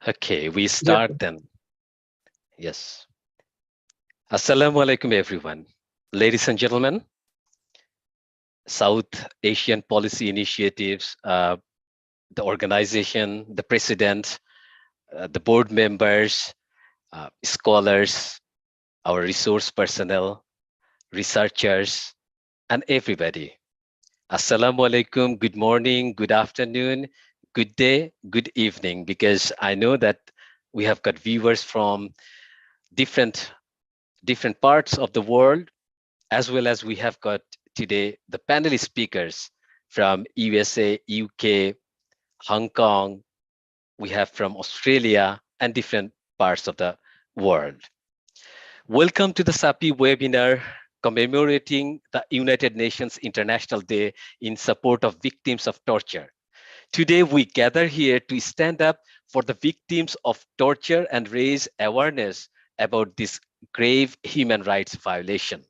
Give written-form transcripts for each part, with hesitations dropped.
Okay, we Yes, start then. Yes. Assalamu alaikum, everyone. Ladies and gentlemen, South Asian Policy Initiatives, the organization, the president, the board members, scholars, our resource personnel, researchers, and everybody. Assalamu alaikum, good morning, good afternoon, good day, good evening, because I know that we have got viewers from different different parts of the world, as well as we have got today the panel speakers from USA, UK, Hong Kong, we have from Australia and different parts of the world. Welcome to the SAPI webinar commemorating the United Nations International Day in support of victims of torture. Today, we gather here to stand up for the victims of torture and raise awareness about this grave human rights violation.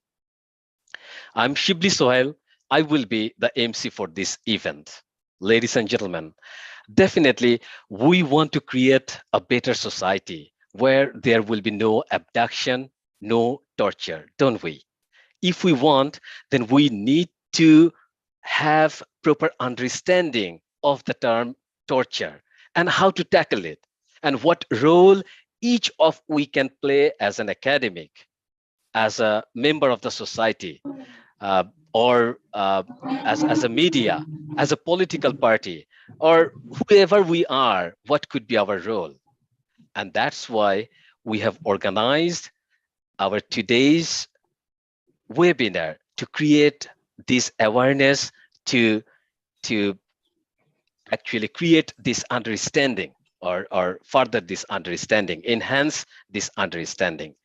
I'm Shibli Sohail. I will be the MC for this event. Ladies and gentlemen, definitely we want to create a better society where there will be no abduction, no torture, don't we? If we want, then we need to have proper understanding of the term torture and how to tackle it and what role each of we can play as an academic, as a member of the society, uh, or as a media, as a political party, or whoever we are, what could be our role? And that's why we have organized our today's webinar to create this awareness, to to actually create this understanding, or further this understanding, enhance this understanding.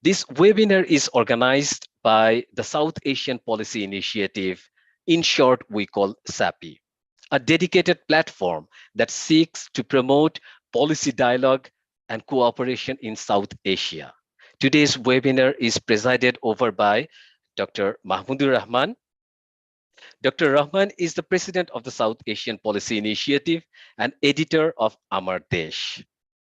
This webinar is organized by the South Asian Policy Initiative, in short, we call SAPI, a dedicated platform that seeks to promote policy dialogue and cooperation in South Asia. Today's webinar is presided over by Dr. Mahmudur Rahman. Dr. Rahman is the president of the South Asian Policy Initiative and editor of Amar Desh,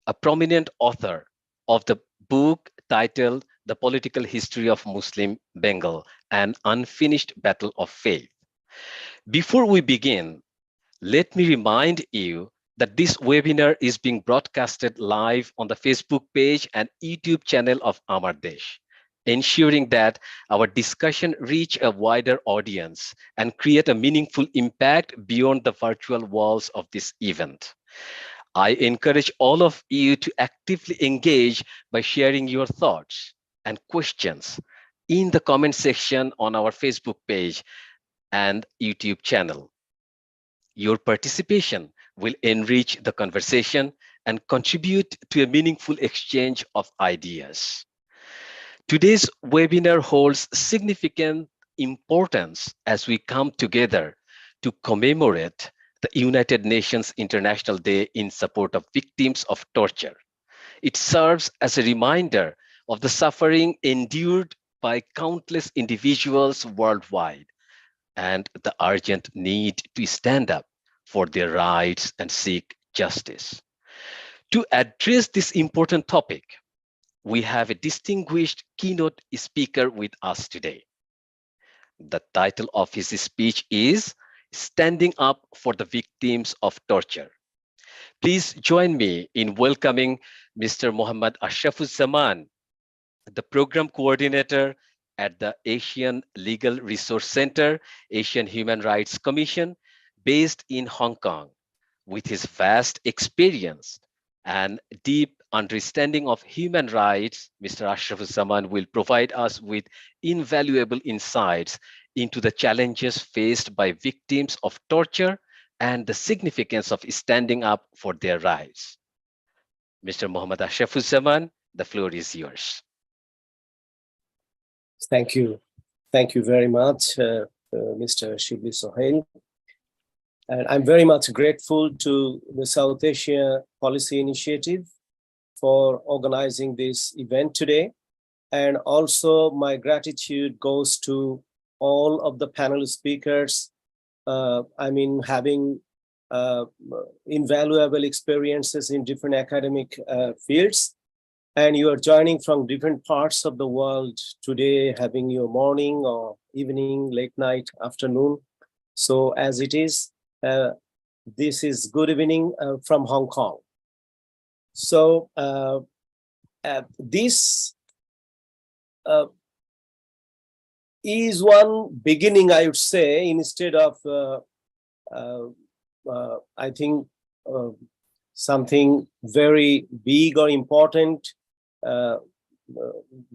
a prominent author of the book titled The Political History of Muslim Bengal, An Unfinished Battle of Faith. Before we begin, let me remind you that this webinar is being broadcasted live on the Facebook page and YouTube channel of Amar Desh, ensuring that our discussion reach a wider audience and create a meaningful impact beyond the virtual walls of this event. I encourage all of you to actively engage by sharing your thoughts and questions in the comment section on our Facebook page and YouTube channel. Your participation will enrich the conversation and contribute to a meaningful exchange of ideas. Today's webinar holds significant importance as we come together to commemorate the United Nations International Day in support of victims of torture. It serves as a reminder of the suffering endured by countless individuals worldwide and the urgent need to stand up for their rights and seek justice. To address this important topic, we have a distinguished keynote speaker with us today. The title of his speech is Standing Up for the Victims of Torture. Please join me in welcoming Mr. Muhammad Ashrafuzzaman, the program coordinator at the Asian Legal Resource Center, Asian Human Rights Commission, based in Hong Kong. With his vast experience and deep understanding of human rights, Mr. Ashrafuzzaman will provide us with invaluable insights into the challenges faced by victims of torture and the significance of standing up for their rights. Mr. Muhammad Ashrafuzzaman, the floor is yours. thank you. Thank you very much, Mr. Shibli Sohail. And I'm very much grateful to the South Asia Policy Initiative for organizing this event today. And also my gratitude goes to all of the panel speakers. Having invaluable experiences in different academic fields. And you are joining from different parts of the world today, having your morning or evening, late night, afternoon. So as it is, this is good evening from Hong Kong. So this is one beginning, I would say, instead of, I think, something very big or important,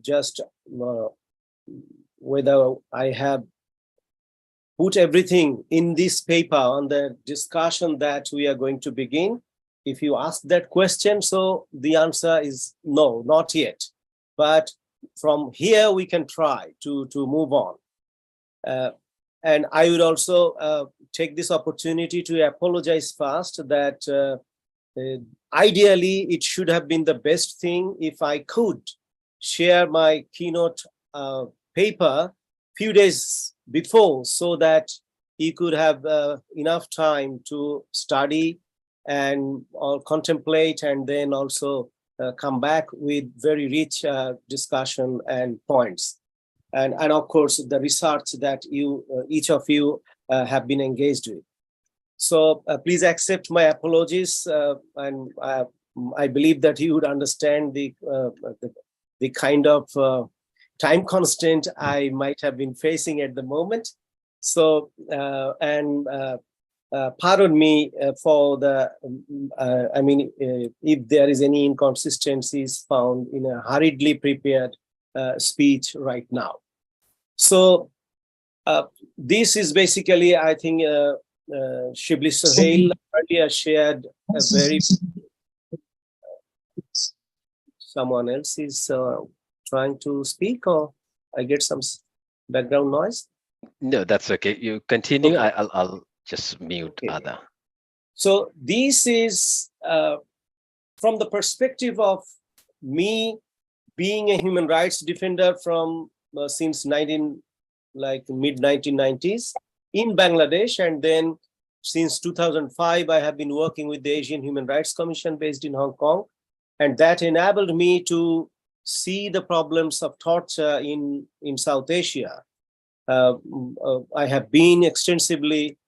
just whether I have put everything in this paper on the discussion that we are going to begin. If you ask that question, so the answer is no, not yet. But from here, we can try to move on. And I would also take this opportunity to apologize first that ideally, it should have been the best thing if I could share my keynote paper few days before, so that you could have enough time to study and contemplate, and then also come back with very rich discussion and points. And of course, the research that you, each of you have been engaged with. So please accept my apologies, and I believe that you would understand the kind of time constraint I might have been facing at the moment. So pardon me for the, if there is any inconsistencies found in a hurriedly prepared speech right now. So this is basically, I think, Shibli Sohail earlier shared a very, someone else is trying to speak, or I get some background noise? No, that's okay. You continue. Okay. I'll just mute Okay. Ada. So this is from the perspective of me being a human rights defender from since mid-1990s in Bangladesh, and then since 2005 I have been working with the Asian Human Rights Commission based in Hong Kong, and that enabled me to see the problems of torture in South Asia. I have been extensively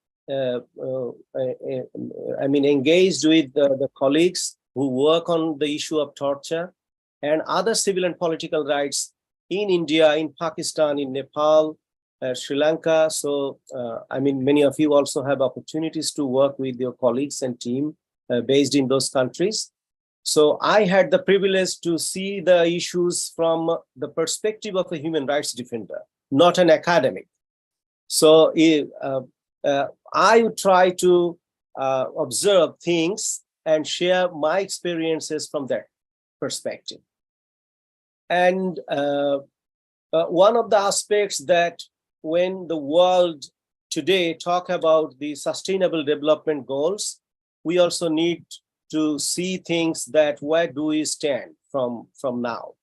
engaged with the colleagues who work on the issue of torture and other civil and political rights in India, in Pakistan, in Nepal, Sri Lanka. So, many of you also have opportunities to work with your colleagues and team based in those countries. So I had the privilege to see the issues from the perspective of a human rights defender, not an academic. So I would try to observe things and share my experiences from that perspective. And one of the aspects that when the world today talk about the sustainable development goals, we also need to see things that where do we stand from now.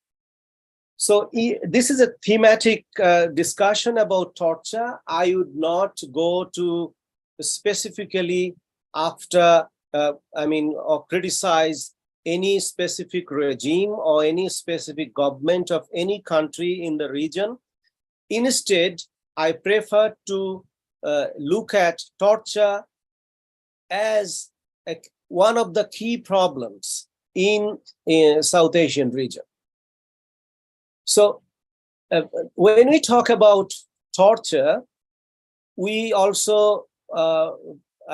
So this is a thematic discussion about torture. I would not go to specifically after, or criticize any specific regime or any specific government of any country in the region. Instead, I prefer to look at torture as one of the key problems in South Asian region. So when we talk about torture, we also,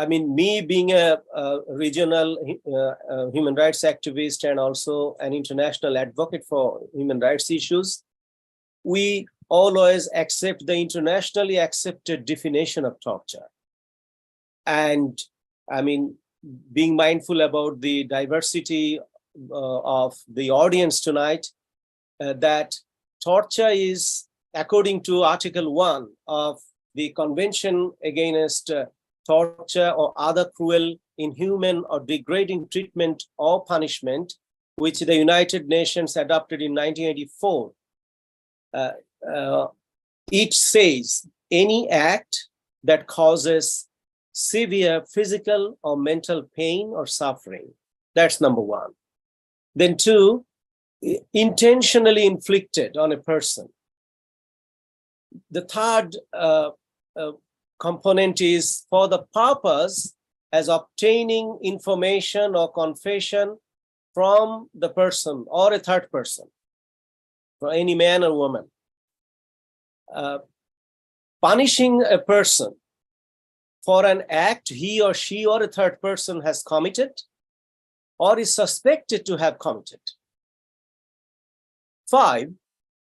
me being a regional human rights activist and also an international advocate for human rights issues, we always accept the internationally accepted definition of torture. And being mindful about the diversity of the audience tonight, that torture is, according to Article 1 of the Convention Against Torture or Other Cruel, Inhuman or Degrading Treatment or Punishment, which the United Nations adopted in 1984, it says any act that causes severe physical or mental pain or suffering. That's number one. Then two, intentionally inflicted on a person. The third component is for the purpose as obtaining information or confession from the person or a third person, for any man or woman. Punishing a person for an act he or she or a third person has committed or is suspected to have committed. 5,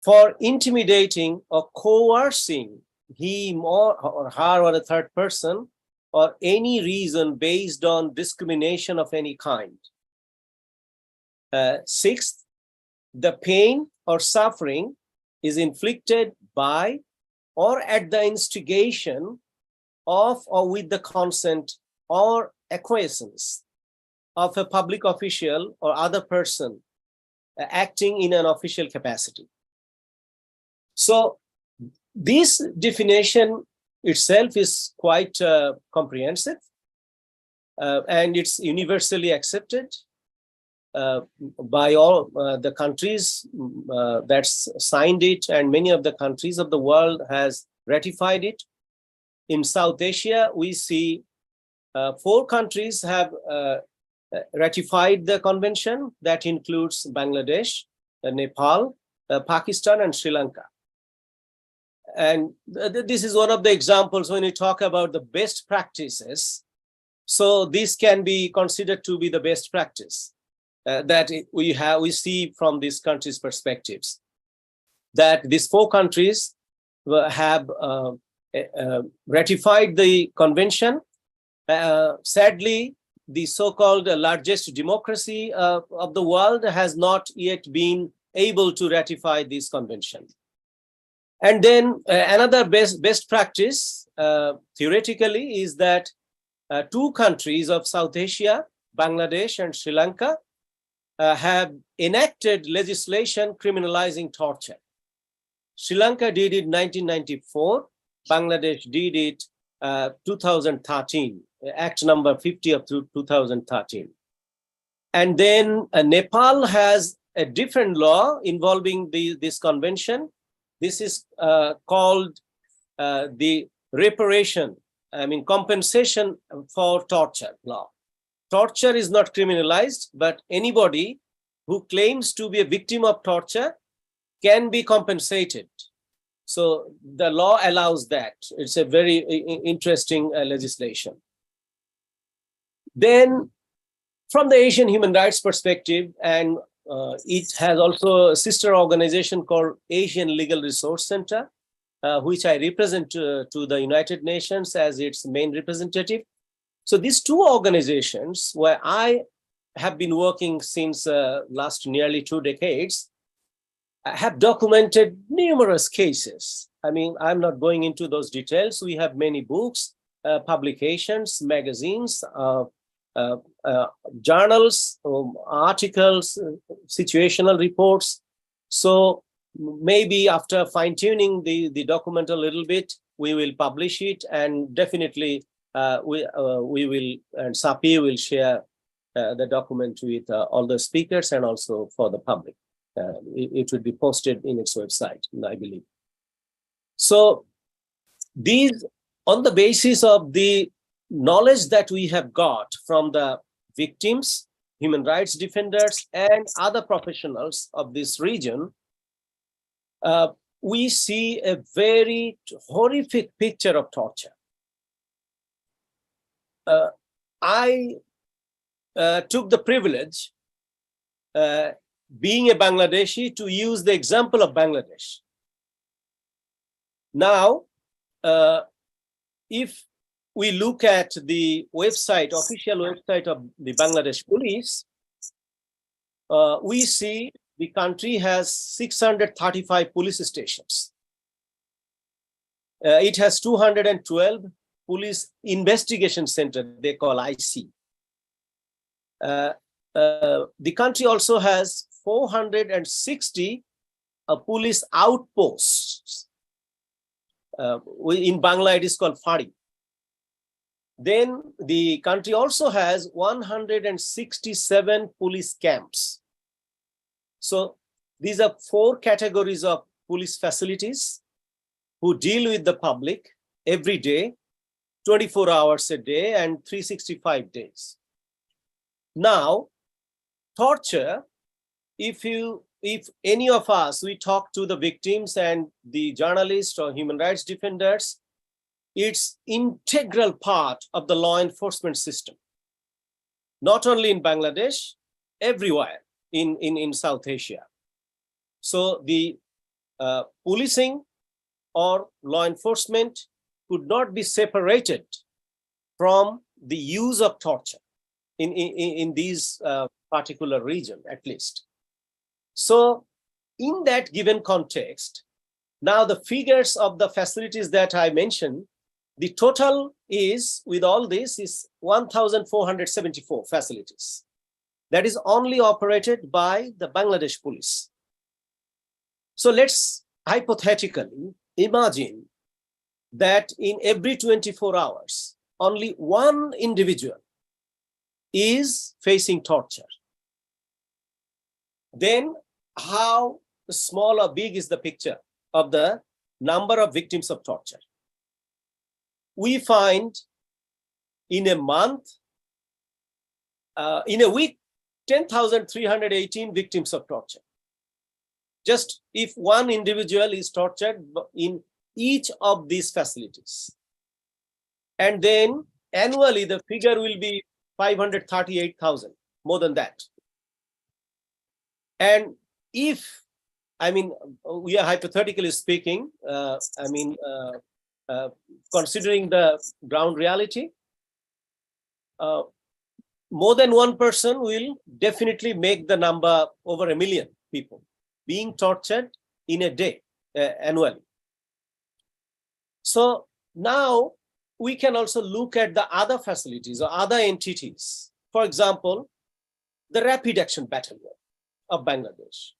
for intimidating or coercing him or her or a third person or any reason based on discrimination of any kind. 6th, the pain or suffering is inflicted by or at the instigation of or with the consent or acquiescence of a public official or other person acting in an official capacity. So this definition itself is quite comprehensive and it's universally accepted by all the countries that's signed it, and many of the countries of the world has ratified it. In South Asia, we see 4 countries have ratified the convention. That includes Bangladesh, Nepal, Pakistan, and Sri Lanka. And this is one of the examples when you talk about the best practices. So this can be considered to be the best practice that we see from these countries' perspectives. That these 4 countries have ratified the convention. Sadly, the so-called largest democracy of the world has not yet been able to ratify this convention. And then another best practice, theoretically, is that 2 countries of South Asia, Bangladesh and Sri Lanka, have enacted legislation criminalizing torture. Sri Lanka did it in 1994. Bangladesh did it 2013, Act number 50 of 2013. And then Nepal has a different law involving this convention. This is called the compensation for torture law. Torture is not criminalized, but anybody who claims to be a victim of torture can be compensated. So the law allows that. It's a very interesting legislation. Then from the Asian human rights perspective, and it has also a sister organization called Asian Legal Resource Center, which I represent to the United Nations as its main representative. So these 2 organizations, where I have been working since last nearly 2 decades, have documented numerous cases. I mean, I'm not going into those details. We have many books, publications, magazines, journals, articles, situational reports. So maybe after fine-tuning the document a little bit, we will publish it, and definitely we will, and SAPI will share the document with all the speakers and also for the public. It will be posted in its website, I believe. So these, on the basis of the knowledge that we have got from the victims, human rights defenders, and other professionals of this region, we see a very horrific picture of torture. I took the privilege, being a Bangladeshi, to use the example of Bangladesh. Now, if we look at the website, official website of the Bangladesh police, we see the country has 635 police stations. It has 212 police investigation center, they call IC. The country also has 460 police outposts. In Bangla, it is called Fari. Then the country also has 167 police camps. So these are 4 categories of police facilities who deal with the public every day, 24 hours a day and 365 days. Now, torture, if any of us, we talk to the victims and the journalists or human rights defenders, it's integral part of the law enforcement system, not only in Bangladesh, everywhere in South Asia. So the policing or law enforcement could not be separated from the use of torture in these particular region, at least. So in that given context, now the figures of the facilities that I mentioned, the total is, with all this, is 1,474 facilities. That is only operated by the Bangladesh police. So let's hypothetically imagine that in every 24 hours, only one individual is facing torture. Then how small or big is the picture of the number of victims of torture? We find in a month, in a week, 10,318 victims of torture. Just if one individual is tortured in each of these facilities. And then annually, the figure will be 538,000, more than that. And if, I mean, we are hypothetically speaking, considering the ground reality, more than one person will definitely make the number over 1 million people being tortured in a day annually. So now we can also look at the other facilities or other entities. For example, the Rapid Action Battalion of Bangladesh.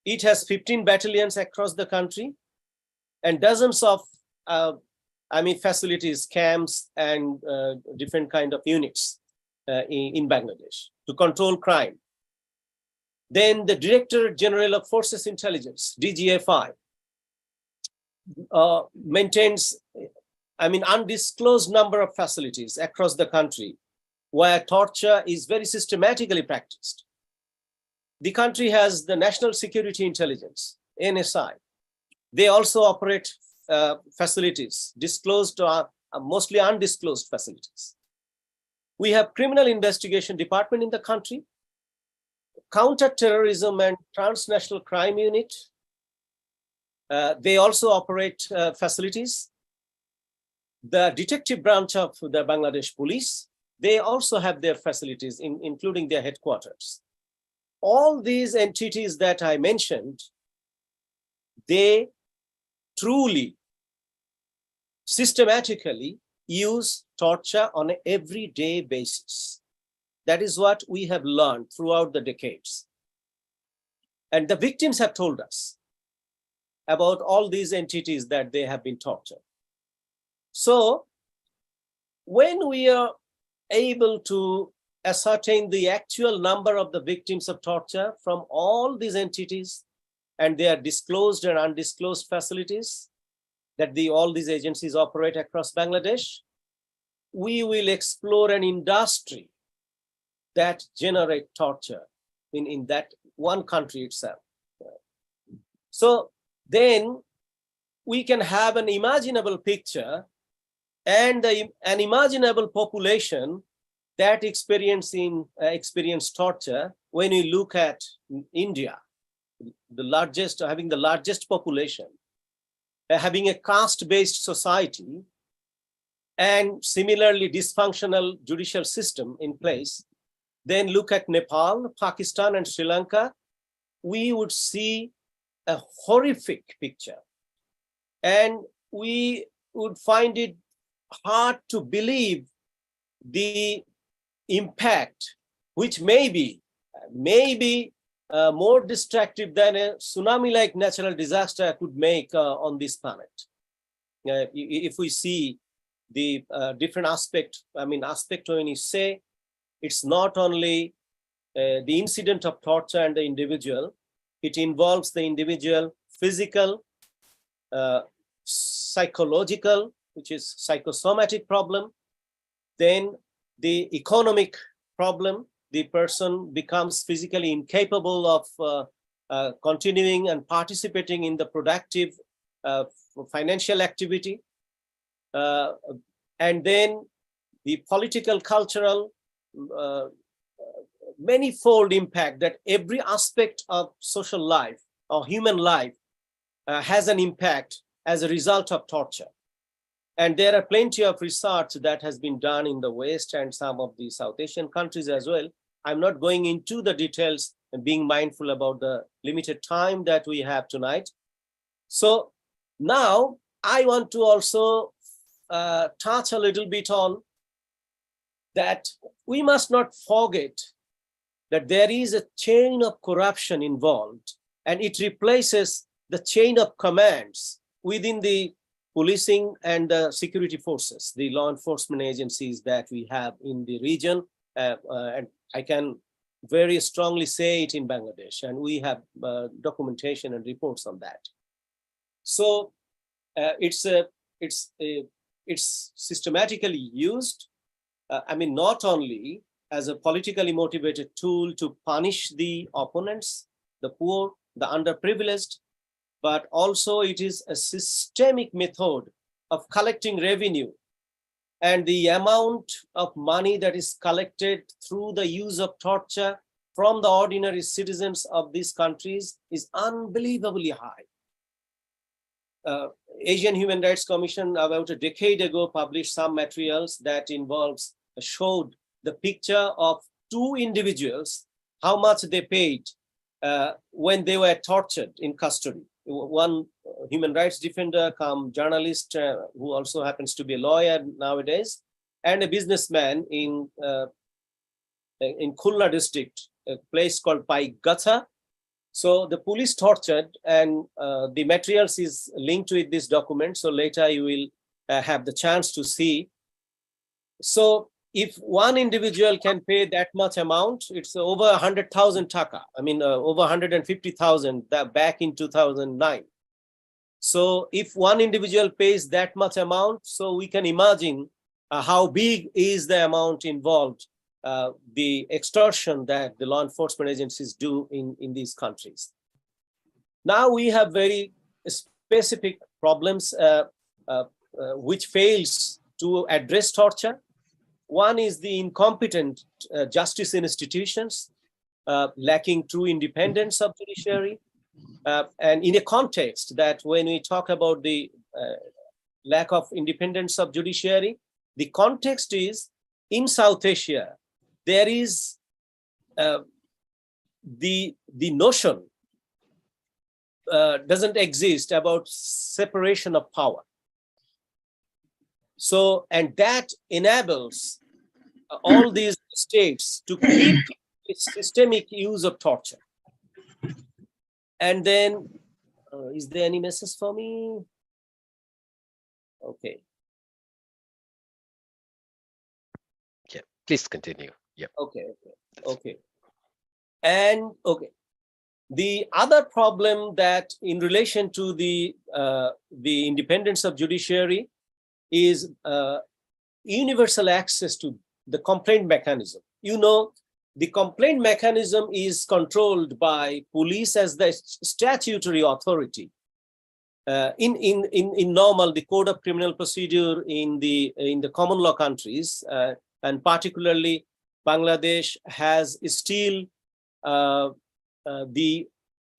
It has 15 battalions across the country and dozens of facilities, camps, and different kind of units in Bangladesh to control crime. Then the Director General of Forces Intelligence, DGFI, maintains, undisclosed number of facilities across the country where torture is very systematically practiced. The country has the National Security Intelligence, NSI. They also operate facilities, disclosed or mostly undisclosed facilities. We have Criminal Investigation Department in the country, Counter-Terrorism and Transnational Crime Unit. They also operate facilities. The detective branch of the Bangladesh police, they also have their facilities, including their headquarters. All these entities that I mentioned, they truly, systematically use torture on an everyday basis. That is what we have learned throughout the decades. And the victims have told us about all these entities that they have been tortured. So when we are able to ascertain the actual number of the victims of torture from all these entities and their disclosed and undisclosed facilities that all these agencies operate across Bangladesh, we will explore an industry that generate torture in that one country itself. So then we can have an imaginable picture and an imaginable population that experience torture when we look at India, having the largest population, having a caste-based society, and similarly dysfunctional judicial system in place. Then look at Nepal, Pakistan, and Sri Lanka, we would see a horrific picture. And we would find it hard to believe the impact, which may be more destructive than a tsunami-like natural disaster could make on this planet. If we see the different aspect. I mean, aspect when you say it's not only the incident of torture and the individual, it involves the individual physical, psychological, which is psychosomatic problem, then the economic problem, the person becomes physically incapable of continuing and participating in the productive financial activity, and then the political, cultural, manifold impact that every aspect of social life or human life has an impact as a result of torture. And there are plenty of research that has been done in the West and some of the South Asian countries as well. I'm not going into the details and being mindful about the limited time that we have tonight. So now I want to also touch a little bit on that we must not forget that there is a chain of corruption involved, and it replaces the chain of commands within the policing and the security forces, the law enforcement agencies that we have in the region. And I can very strongly say it in Bangladesh, and we have documentation and reports on that. So it's systematically used. I mean, not only as a politically motivated tool to punish the opponents, the poor, the underprivileged, but also it is a systemic method of collecting revenue. And the amount of money that is collected through the use of torture from the ordinary citizens of these countries is unbelievably high. Asian Human Rights Commission about a decade ago published some materials that showed the picture of two individuals, how much they paid when they were tortured in custody. One human rights defender, come journalist, who also happens to be a lawyer nowadays, and a businessman in Khulna district, a place called Paigatha. So the police tortured, and the materials is linked with this document. So later you will have the chance to see. So if one individual can pay that much amount, it's over 100,000 taka. I mean, over 150,000 back in 2009. So if one individual pays that much amount, so we can imagine how big is the amount involved, the extortion that the law enforcement agencies do in these countries. Now we have very specific problems which fails to address torture. One is the incompetent justice institutions, lacking true independence of judiciary. And in a context that when we talk about the lack of independence of judiciary, the context is in South Asia, there is the notion doesn't exist about separation of power. So, and that enables all these states to keep systemic use of torture. And then, is there any message for me? Okay. Yeah, please continue. Yeah. Okay. And okay. The other problem that in relation to the independence of judiciary is universal access to the complaint mechanism. You know, the complaint mechanism is controlled by police as the statutory authority. In normal, the Code of Criminal Procedure in the common law countries, and particularly Bangladesh has still the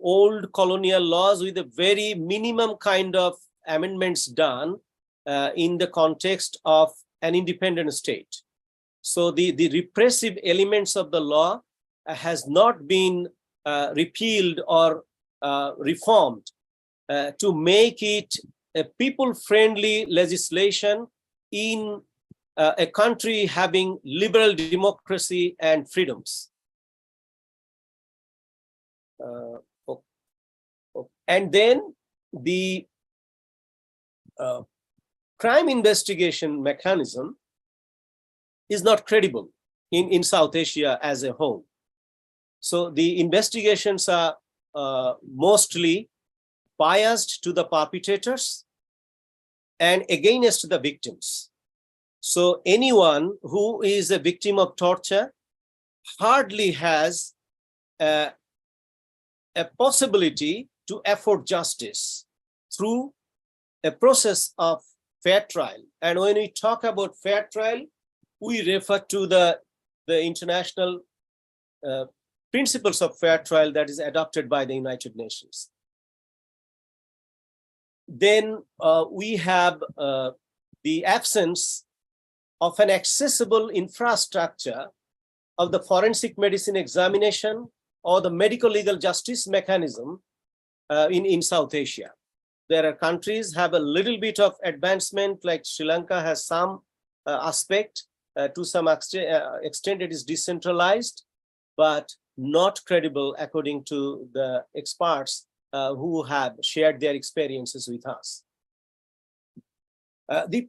old colonial laws with a very minimum kind of amendments done in the context of an independent state. So the repressive elements of the law has not been repealed or reformed to make it a people-friendly legislation in a country having liberal democracy and freedoms. And then the crime investigation mechanism is not credible in South Asia as a whole. So the investigations are mostly biased to the perpetrators and against the victims. So anyone who is a victim of torture hardly has a possibility to afford justice through a process of fair trial. And when we talk about fair trial, we refer to the international principles of fair trial that is adopted by the United Nations. Then we have the absence of an accessible infrastructure of the forensic medicine examination or the medical legal justice mechanism in South Asia. There are countries have a little bit of advancement, like Sri Lanka has some aspect. To some extent it is decentralized, but not credible according to the experts who have shared their experiences with us. The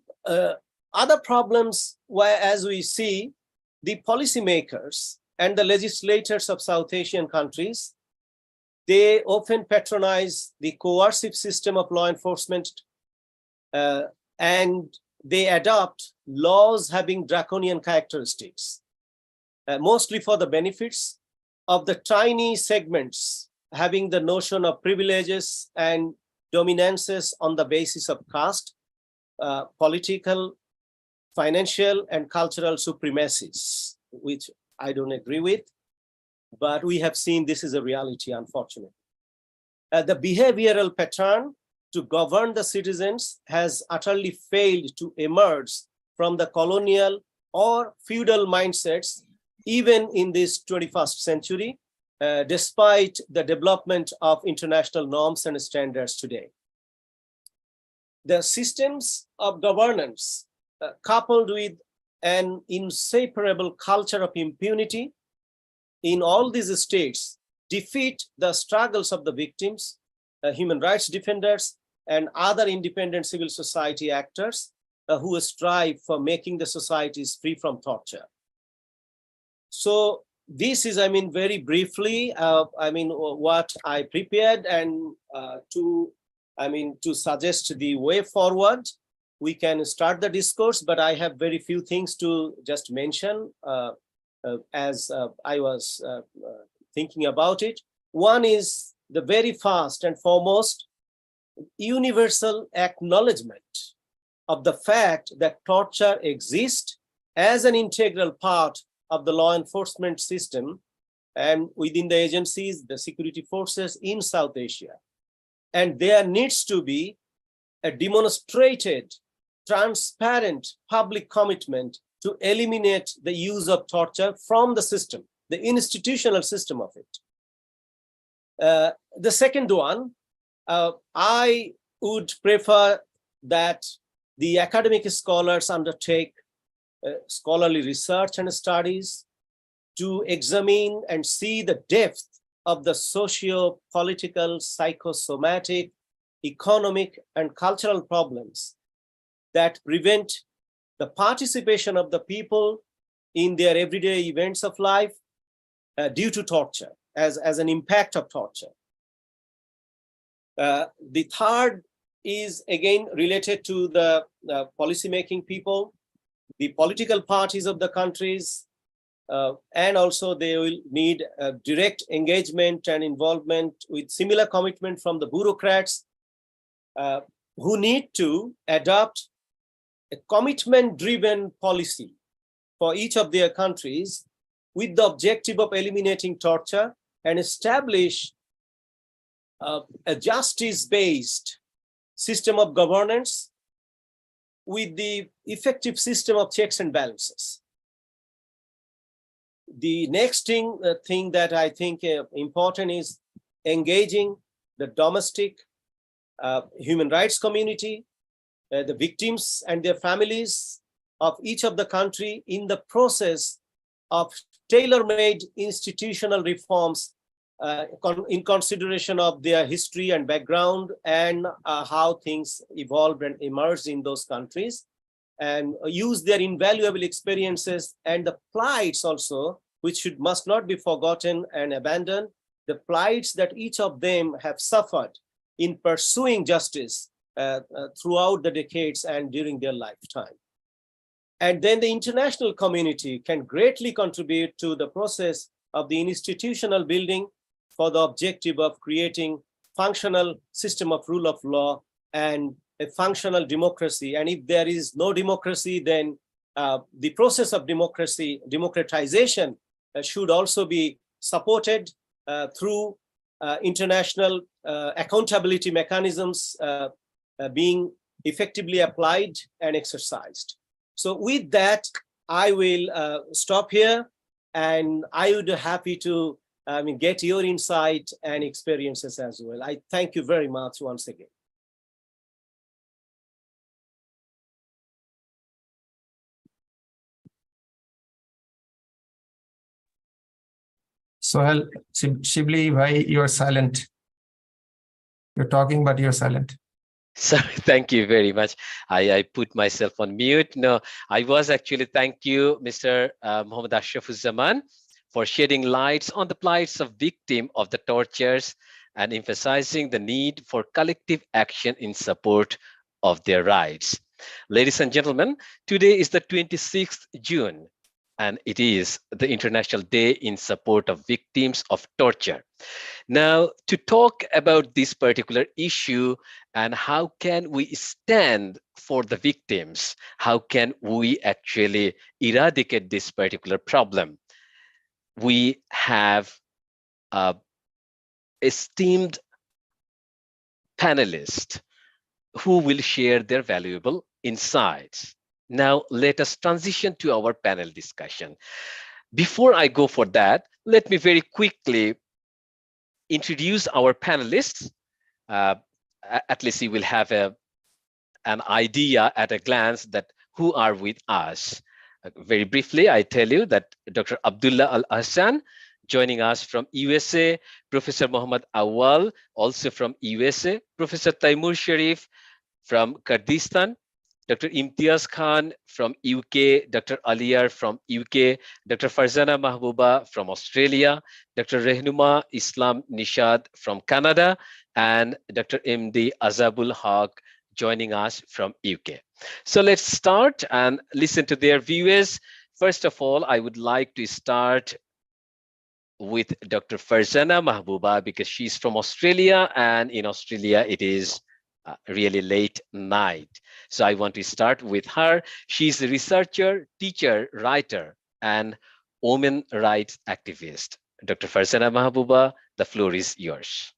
other problems, where, as we see, the policymakers and the legislators of South Asian countries, they often patronize the coercive system of law enforcement and they adopt laws having draconian characteristics, mostly for the benefits of the tiny segments having the notion of privileges and dominances on the basis of caste, political, financial, and cultural supremacies, which I don't agree with, but we have seen this is a reality, unfortunately. The behavioral pattern to govern the citizens has utterly failed to emerge from the colonial or feudal mindsets, even in this 21st century, despite the development of international norms and standards today. The systems of governance, coupled with an inseparable culture of impunity in all these states, defeat the struggles of the victims, human rights defenders, and other independent civil society actors who strive for making the societies free from torture. So this is, very briefly, what I prepared, and to suggest the way forward. We can start the discourse, but I have very few things to just mention as I was thinking about it. One is the very first and foremost universal acknowledgement of the fact that torture exists as an integral part of the law enforcement system and within the agencies, the security forces in South Asia. And there needs to be a demonstrated, transparent public commitment to eliminate the use of torture from the system, the institutional system of it. The second one, I would prefer that the academic scholars undertake scholarly research and studies to examine and see the depth of the socio-political, psychosomatic, economic, and cultural problems that prevent the participation of the people in their everyday events of life due to torture, as an impact of torture. The third is again related to the policymaking people, the political parties of the countries, and also they will need direct engagement and involvement with similar commitment from the bureaucrats who need to adopt a commitment-driven policy for each of their countries with the objective of eliminating torture and establish a justice-based system of governance with the effective system of checks and balances. The next thing that I think important is engaging the domestic human rights community, the victims and their families of each of the country in the process of tailor-made institutional reforms in consideration of their history and background and how things evolved and emerged in those countries, and use their invaluable experiences and the plights also, which must not be forgotten and abandoned, the plights that each of them have suffered in pursuing justice throughout the decades and during their lifetime. And then the international community can greatly contribute to the process of the institutional building for the objective of creating functional system of rule of law and a functional democracy. And if there is no democracy, then the process of democratization should also be supported through international accountability mechanisms being effectively applied and exercised. So with that, I will stop here, and I would be happy to get your insight and experiences as well. I thank you very much once again. Sohail, Shibli, why you're silent? You're talking, but you're silent. Sorry, thank you very much. I put myself on mute. No, I was actually, thank you, Mr. Muhammad Ashrafuzzaman, for shedding lights on the plights of victims of the tortures and emphasizing the need for collective action in support of their rights. Ladies and gentlemen, today is the 26th June, and it is the International Day in support of victims of torture. Now, to talk about this particular issue and how can we stand for the victims, how can we actually eradicate this particular problem, we have esteemed panelists who will share their valuable insights. Now, let us transition to our panel discussion. Before I go for that, let me very quickly introduce our panelists. At least you will have an idea at a glance that who are with us. Very briefly, I tell you that Dr. Abdullah Al-Ahsan, joining us from USA, Professor Muhammad Awal, also from USA, Professor Taimur Sharif from Kurdistan, Dr. Imtiaz Khan from UK, Dr. Aliyar from UK, Dr. Farzana Mahbooba from Australia, Dr. Rehnuma Islam Nishad from Canada, and Dr. MD Azabul Haq joining us from UK. So let's start and listen to their views. First of all, I would like to start with Dr. Farzana Mahbooba because she's from Australia, and in Australia it is really late night. So I want to start with her. She's a researcher, teacher, writer, and women rights activist. Dr. Farzana Mahbooba, the floor is yours.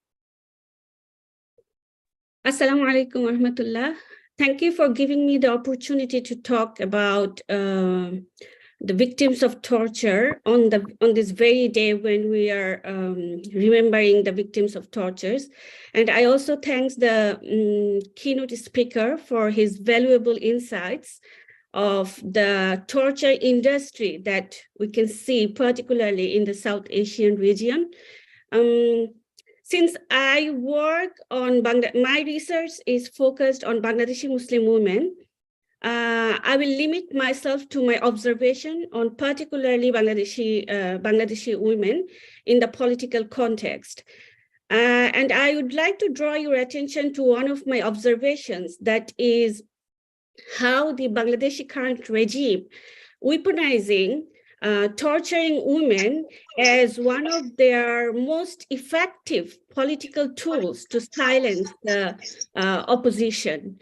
Assalamu alaikum wa rahmatullah. Thank you for giving me the opportunity to talk about the victims of torture on this very day when we are remembering the victims of tortures. And I also thank the keynote speaker for his valuable insights of the torture industry that we can see, particularly in the South Asian region. Since I work on my research is focused on Bangladeshi Muslim women, I will limit myself to my observation on particularly Bangladeshi women in the political context. And I would like to draw your attention to one of my observations, that is how the Bangladeshi current regime weaponizing torturing women as one of their most effective political tools to silence the opposition.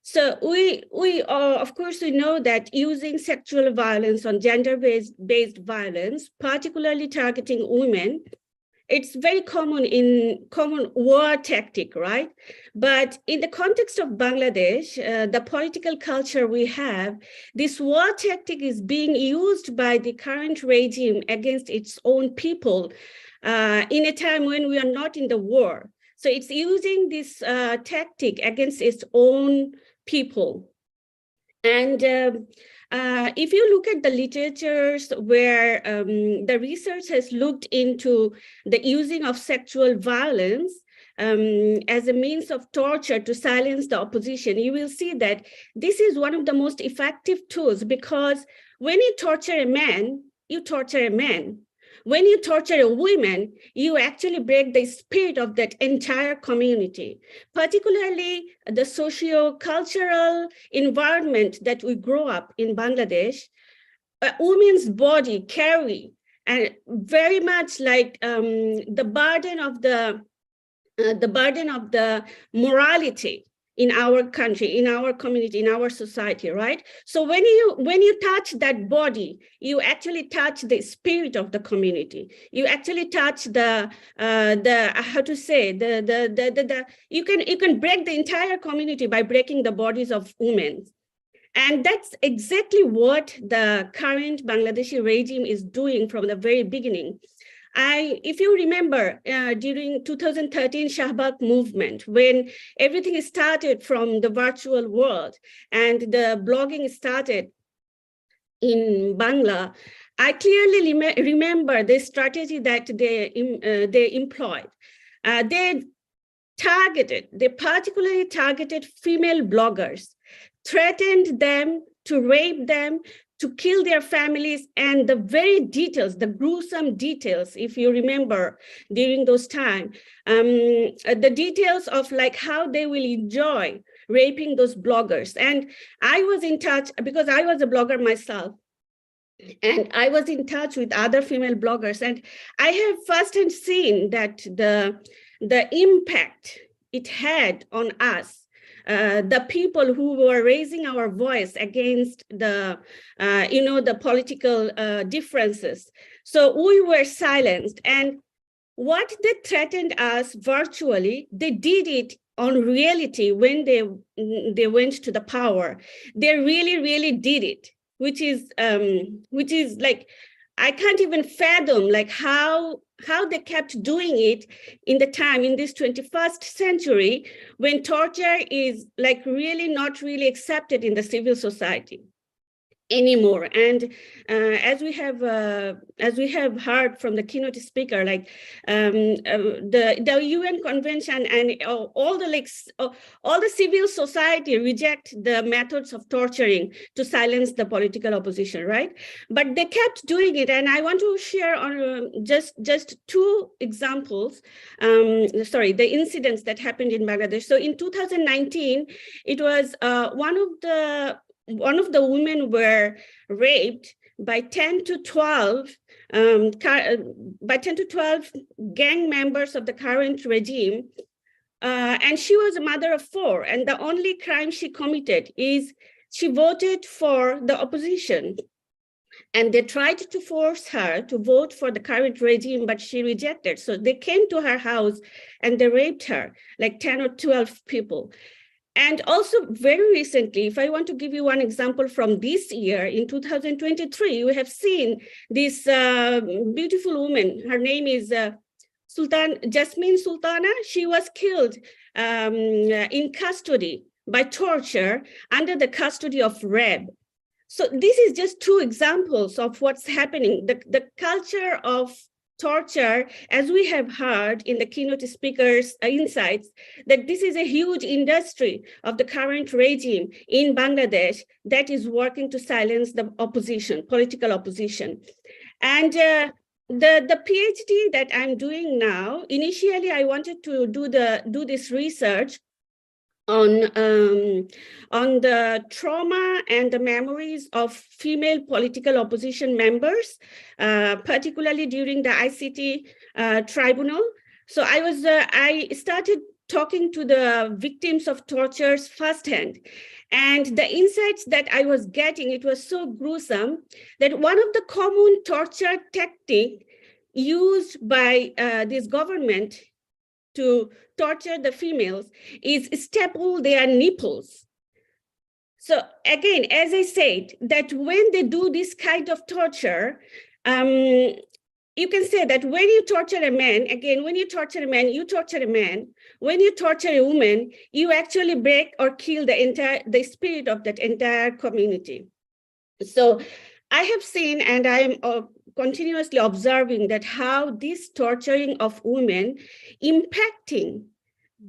So we of course, we know that using sexual violence on gender-based violence, particularly targeting women, it's very common war tactic, right? But in the context of Bangladesh, the political culture we have, this war tactic is being used by the current regime against its own people in a time when we are not in the war. So it's using this tactic against its own people. And if you look at the literatures where the research has looked into the using of sexual violence as a means of torture to silence the opposition, you will see that this is one of the most effective tools, because when you torture a man, you torture a man. When you torture a woman, you actually break the spirit of that entire community, particularly the socio-cultural environment that we grow up in Bangladesh. A woman's body carry and very much like the burden of the morality in our country, in our community, in our society, right? So when you touch that body, you actually touch the spirit of the community. You actually touch the how to say you can break the entire community by breaking the bodies of women. And that's exactly what the current Bangladeshi regime is doing from the very beginning. If you remember, during 2013 Shahbag movement, when everything started from the virtual world and the blogging started in Bangla, I clearly remember the strategy that they employed. They particularly targeted female bloggers, threatened them to rape them, to kill their families, and the very details, the gruesome details, if you remember during those times, the details of like how they will enjoy raping those bloggers. And I was in touch, because I was a blogger myself, and I was in touch with other female bloggers, and I have firsthand seen that the impact it had on us, the people who were raising our voice against the political differences. So we were silenced, and what they threatened us virtually, they did it on reality when they went to the power. They really did it, which is like, I can't even fathom like how they kept doing it in this 21st century, when torture is like really not really accepted in the civil society anymore. And as we have heard from the keynote speaker, like the UN Convention and all the civil society reject the methods of torturing to silence the political opposition, right? But they kept doing it, and I want to share on just two examples. The incidents that happened in Bangladesh. So in 2019, it was one of the women were raped by 10 to 12 gang members of the current regime, and she was a mother of 4. And the only crime she committed is she voted for the opposition, and they tried to force her to vote for the current regime, but she rejected. So they came to her house and they raped her, like 10 or 12 people. And also very recently, if I want to give you one example from this year, in 2023, we have seen this beautiful woman. Her name is Jasmine Sultana. She was killed in custody by torture under the custody of REB. So this is just two examples of what's happening. The culture of torture, as we have heard in the keynote speakers' insights, that this is a huge industry of the current regime in Bangladesh that is working to silence the opposition, political opposition. And the PhD that I'm doing now, initially I wanted to do this research on the trauma and the memories of female political opposition members, particularly during the ICT tribunal. So I started talking to the victims of tortures firsthand. And the insights that I was getting, it was so gruesome that one of the common torture tactics used by this government to torture the females is staple their nipples. So again, as I said, that when they do this kind of torture, you can say that when you torture a man, again, when you torture a man, you torture a man. When you torture a woman, you actually break or kill the spirit of that entire community. So I have seen, and I am continuously observing that how this torturing of women impacting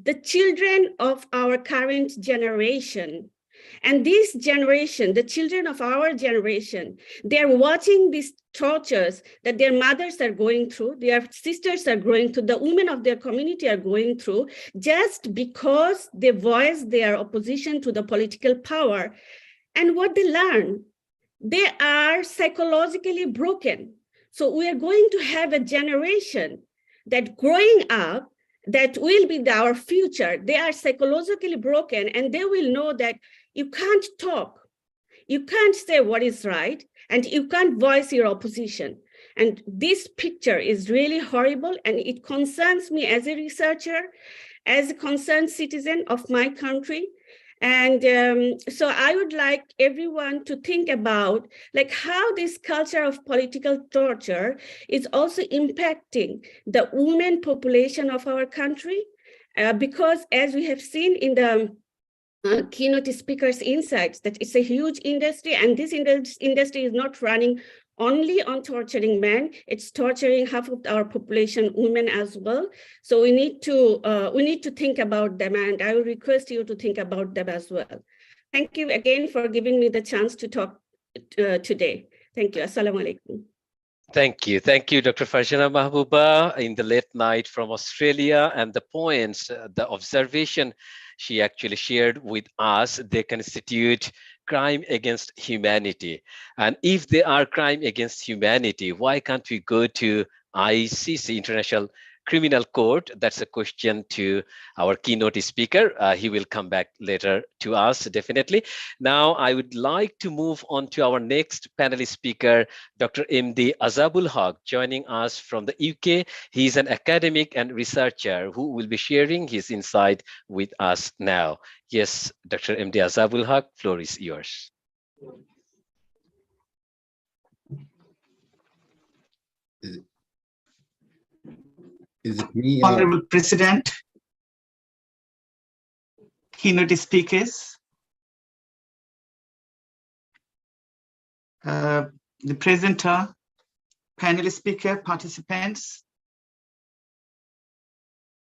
the children of our current generation. And this generation, the children of our generation, they're watching these tortures that their mothers are going through, their sisters are going through, the women of their community are going through, just because they voice their opposition to the political power. And what they learn, they are psychologically broken. So we are going to have a generation that growing up, that will be our future. They are psychologically broken, and they will know that you can't talk, you can't say what is right, and you can't voice your opposition. And this picture is really horrible, and it concerns me as a researcher, as a concerned citizen of my country. And so I would like everyone to think about like how this culture of political torture is also impacting the women population of our country, because as we have seen in the keynote speakers' insights, that it's a huge industry, and this industry is not running only on torturing men, it's torturing half of our population, women as well. So we need to think about them, and I will request you to think about them as well. Thank you again for giving me the chance to talk today. Thank you. Assalamu alaikum. Thank you. Thank you, Dr. Farjana Mahbooba, in the late night from Australia. And the points, the observation she actually shared with us, they constitute crime against humanity. And if they are crime against humanity, why can't we go to ICC, International Criminal Court? That's a question to our keynote speaker. He will come back later to us, definitely. Now, I would like to move on to our next panel speaker, Dr. MD Azabul Haq, joining us from the UK. He's an academic and researcher who will be sharing his insight with us now. Yes, Dr. MD Azabul Haq, floor is yours. Is it me? Honorable President, keynote speakers, the presenter, panel speaker, participants.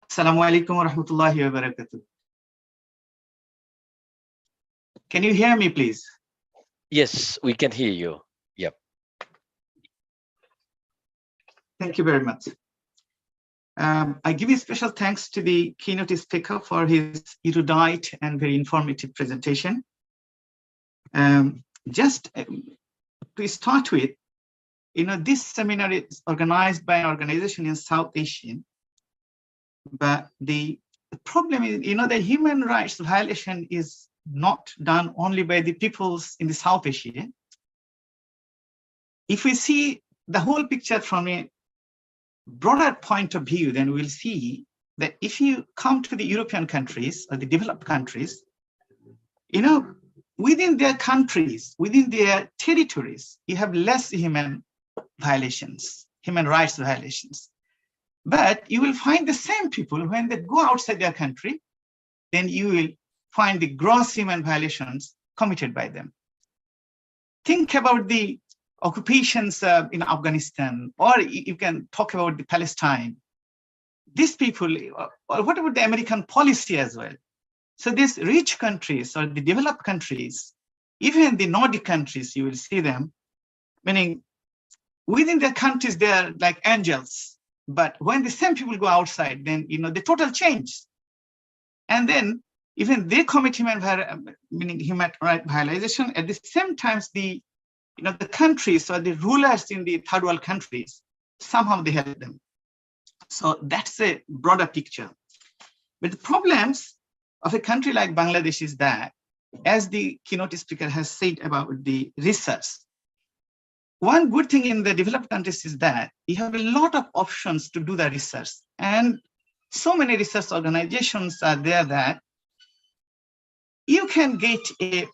Assalamu alaikum wa rahmatullahi wa barakatuh. Can you hear me, please? Yes, we can hear you. Yep. Thank you very much. I give you special thanks to the keynote speaker for his erudite and very informative presentation. Just to start with, this seminar is organized by an organization in South Asia, but the problem is, the human rights violation is not done only by the peoples in the South Asia. If we see the whole picture from a broader point of view, then we'll see that if you come to the European countries or the developed countries, within their countries, within their territories, you have less human violations, human rights violations. But you will find the same people when they go outside their country, then you will find the gross human violations committed by them. Think about the occupations in Afghanistan, or you can talk about the Palestine. These people, or what about the American policy as well? So these rich countries or the developed countries, even the Nordic countries, you will see them, meaning within their countries, they are like angels. But when the same people go outside, then, the total change. And then even they commit human right violation. At the same time, the countries or the rulers in the third world countries, somehow they help them. So that's a broader picture. But the problems of a country like Bangladesh is that, as the keynote speaker has said about the research, one good thing in the developed countries is that you have a lot of options to do the research. And so many research organizations are there that you can get a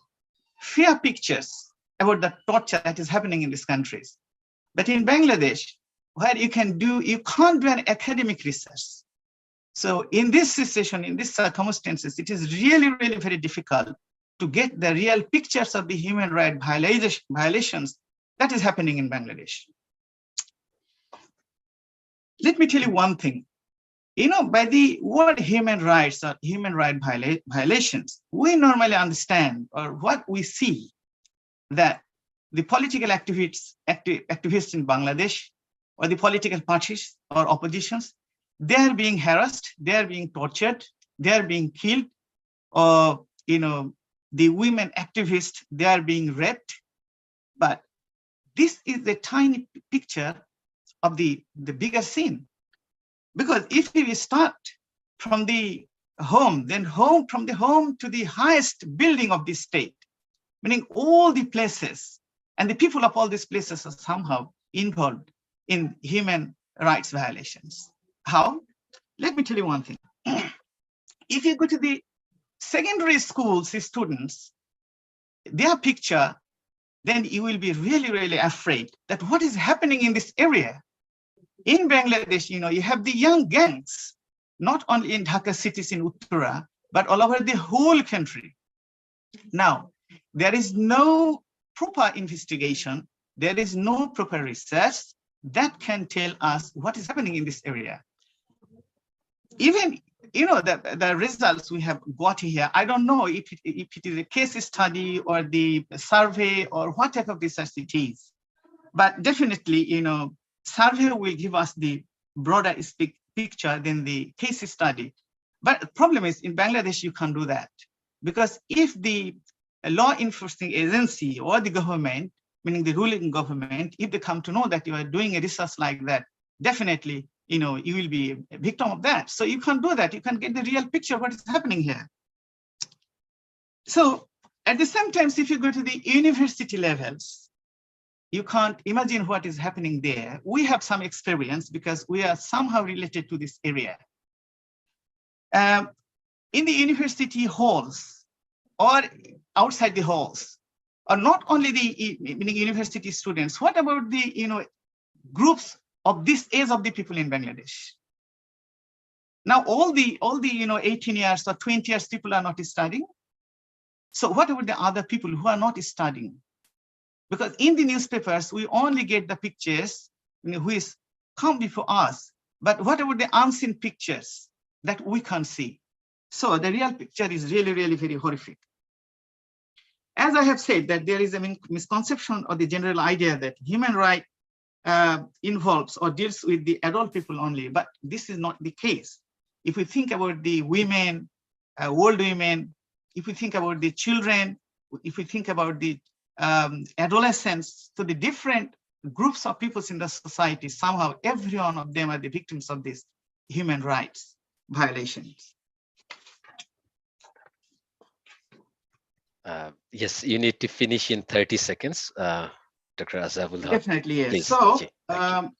fair pictures about the torture that is happening in these countries. But in Bangladesh, where you can't do an academic research. So in this situation, in these circumstances, it is really, really very difficult to get the real pictures of the human rights violations that is happening in Bangladesh. Let me tell you one thing. By the word human rights or human right violations, we normally understand, or what we see, that the political activists in Bangladesh, or the political parties or oppositions, they are being harassed, they are being tortured, they are being killed, or the women activists, they are being raped. But this is a tiny picture of the bigger scene. Because if we start from the home, then from the home to the highest building of the state, meaning all the places and the people of all these places are somehow involved in human rights violations. How? Let me tell you one thing. If you go to the secondary schools, the students, their picture, then you will be really, really afraid that what is happening in this area. In Bangladesh, you have the young gangs, not only in Dhaka cities in Uttara, but all over the whole country. Now, there is no proper investigation, there is no proper research that can tell us what is happening in this area. Even, the results we have got here, I don't know if it is a case study or the survey or what type of research it is, but definitely, survey will give us the broader picture than the case study. But the problem is in Bangladesh, you can't do that, because if the law enforcing agency or the government, meaning the ruling government, if they come to know that you are doing a research like that, definitely, you will be a victim of that. So you can't do that. You can't get the real picture of what is happening here. So at the same time, if you go to the university levels, you can't imagine what is happening there. We have some experience because we are somehow related to this area. In the university halls or outside the halls, or not only the meaning university students, what about the groups of this age of the people in Bangladesh? Now all the 18 years or 20 years people are not studying. So what about the other people who are not studying? Because in the newspapers, we only get the pictures who is come before us. But what about the unseen pictures that we can't see? So the real picture is really, really very horrific. As I have said, that there is a misconception or the general idea that human right involves or deals with the adult people only, but this is not the case. If we think about the women, old women, if we think about the children, if we think about the adolescents, so the different groups of peoples in the society, somehow every one of them are the victims of these human rights violations. Yes, you need to finish in 30 seconds, Dr. Azabullah. Definitely, yes. Please. So, Okay,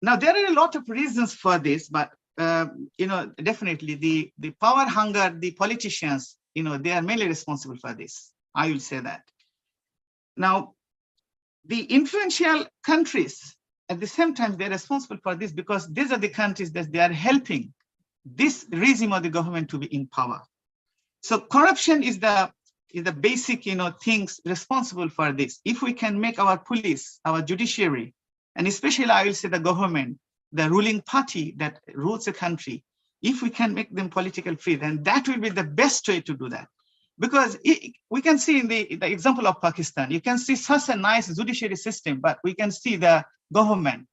now there are a lot of reasons for this, but definitely the power hunger, the politicians, they are mainly responsible for this. I will say that. Now, the influential countries, at the same time, they're responsible for this because these are the countries that they are helping this regime of the government to be in power. So corruption is the basic, things responsible for this. If we can make our police, our judiciary, and especially I will say the government, the ruling party that rules the country, if we can make them political free, then that will be the best way to do that. Because we can see in the example of Pakistan, you can see such a nice judiciary system, but we can see the government,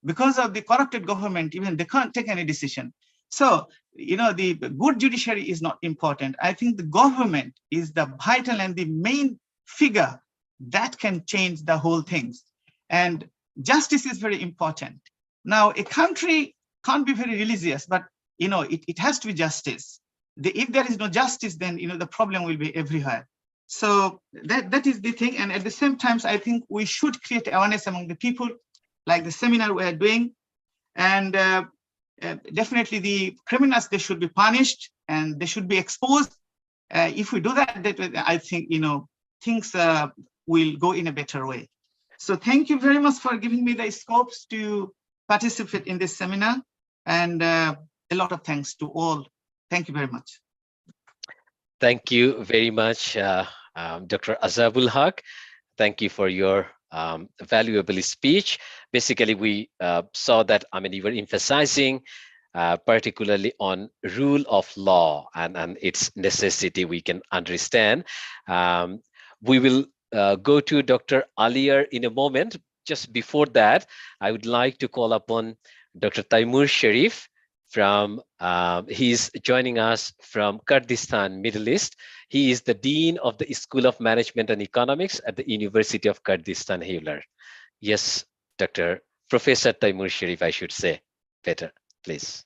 because of the corrupted government, even they can't take any decision. So, the good judiciary is not important. I think the government is the vital and the main figure that can change the whole things. And justice is very important. Now, a country can't be very religious, but, it has to be justice. If there is no justice, then, the problem will be everywhere. So that is the thing. And at the same time, I think we should create awareness among the people, like the seminar we are doing. And definitely the criminals, they should be punished and they should be exposed. If we do that, I think, things will go in a better way. So thank you very much for giving me the scopes to participate in this seminar. And a lot of thanks to all. Thank you very much. Thank you very much, Dr. Azabul Haq. Thank you for your valuable speech. Basically, we saw that, you were emphasizing particularly on rule of law and its necessity we can understand. We will go to Dr. Alier in a moment. Just before that, I would like to call upon Dr. Taimur Sharif from, he's joining us from Kurdistan, Middle East. He is the Dean of the School of Management and Economics at the University of Kurdistan, Hewler. Yes, Dr. Professor Taimur Sharif, I should say better, please.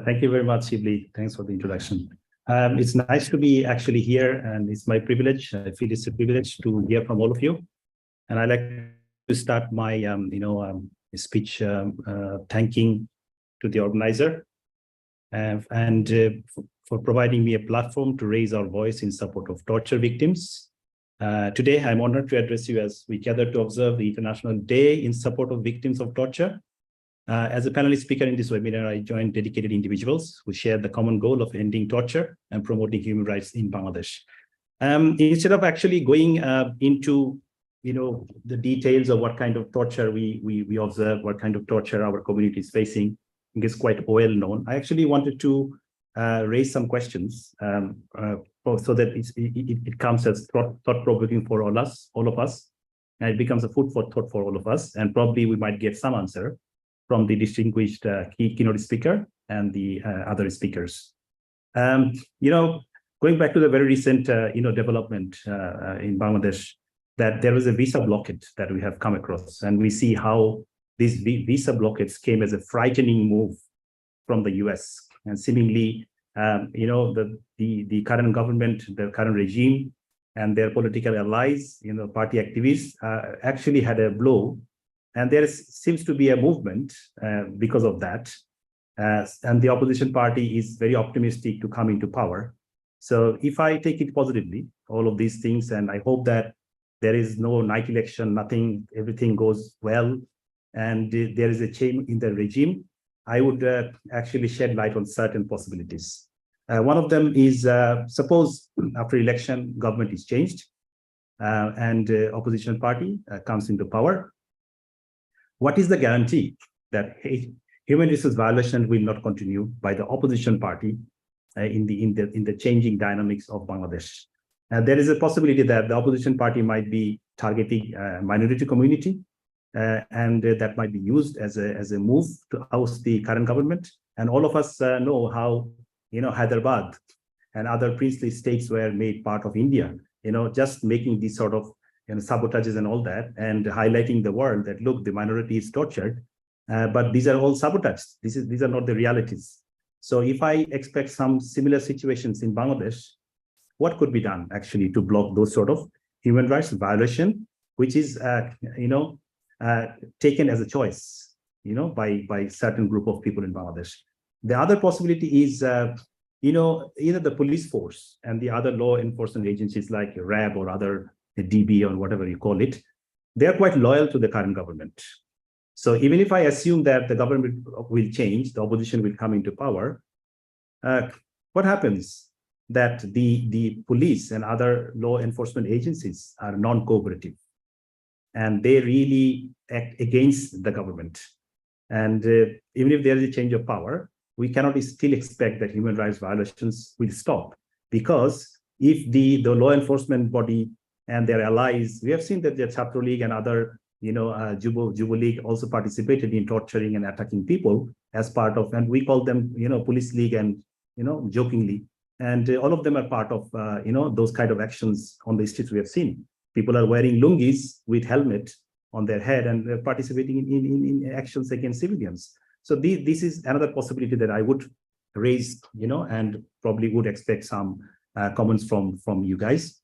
Thank you very much, Shibli. Thanks for the introduction. It's nice to be actually here, and it's my privilege. I feel it's a privilege to hear from all of you. And I'd like to start my speech thanking to the organizer and for providing me a platform to raise our voice in support of torture victims. Today, I'm honored to address you as we gather to observe the International Day in support of victims of torture. As a panelist speaker in this webinar, I joined dedicated individuals who share the common goal of ending torture and promoting human rights in Bangladesh. Instead of actually going into the details of what kind of torture we observe, what kind of torture our community is facing, I think it's quite well known. I actually wanted to raise some questions so that it comes as thought-provoking for all of us, and it becomes a food for thought for all of us, and probably we might get some answer from the distinguished keynote speaker and the other speakers. Going back to the very recent development in Bangladesh, that there was a visa blockade that we have come across, and we see how these visa blockades came as a frightening move from the US, and seemingly the current government, the current regime, and their political allies, party activists, actually had a blow. And there seems to be a movement because of that. And the opposition party is very optimistic to come into power. So if I take it positively, all of these things, and I hope that there is no night election, nothing, everything goes well, and there is a change in the regime, I would actually shed light on certain possibilities. One of them is, suppose after election, government is changed and opposition party comes into power. What is the guarantee that human resource violation will not continue by the opposition party in the changing dynamics of Bangladesh? There is a possibility that the opposition party might be targeting minority community, and that might be used as a move to oust the current government. And all of us know how Hyderabad and other princely states were made part of India. Just making these sort of sabotages and all that, and highlighting the world that, look, the minority is tortured, but these are all sabotage. These are not the realities. So if I expect some similar situations in Bangladesh, what could be done actually to block those sort of human rights violation, which is taken as a choice, by certain group of people in Bangladesh? The other possibility is, either the police force and the other law enforcement agencies like RAB or other DB or whatever you call it, they are quite loyal to the current government. So even if I assume that the government will change, the opposition will come into power, what happens that the police and other law enforcement agencies are non-cooperative, and they really act against the government. And even if there is a change of power, we cannot still expect that human rights violations will stop, because if the law enforcement body and their allies, we have seen that the Chhatro League and other, Jubo League also participated in torturing and attacking people as part of, and we call them, police league and, jokingly. And all of them are part of, those kind of actions on the streets we have seen. People are wearing lungis with helmet on their head and participating in actions against civilians. So this is another possibility that I would raise, and probably would expect some comments from you guys.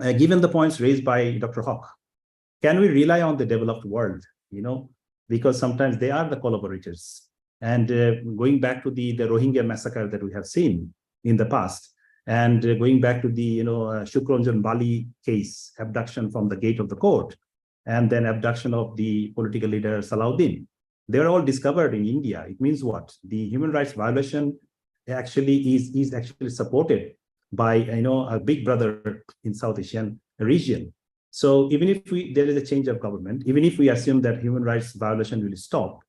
Given the points raised by Dr. Haq, can we rely on the developed world, because sometimes they are the collaborators. And going back to the Rohingya massacre that we have seen in the past, and going back to the Shukranjan Bali case, abduction from the gate of the court, and then abduction of the political leader Salahuddin, they're all discovered in India. It means what? The human rights violation actually is actually supported by, a big brother in South Asian region. So even if there is a change of government, even if we assume that human rights violation will stop,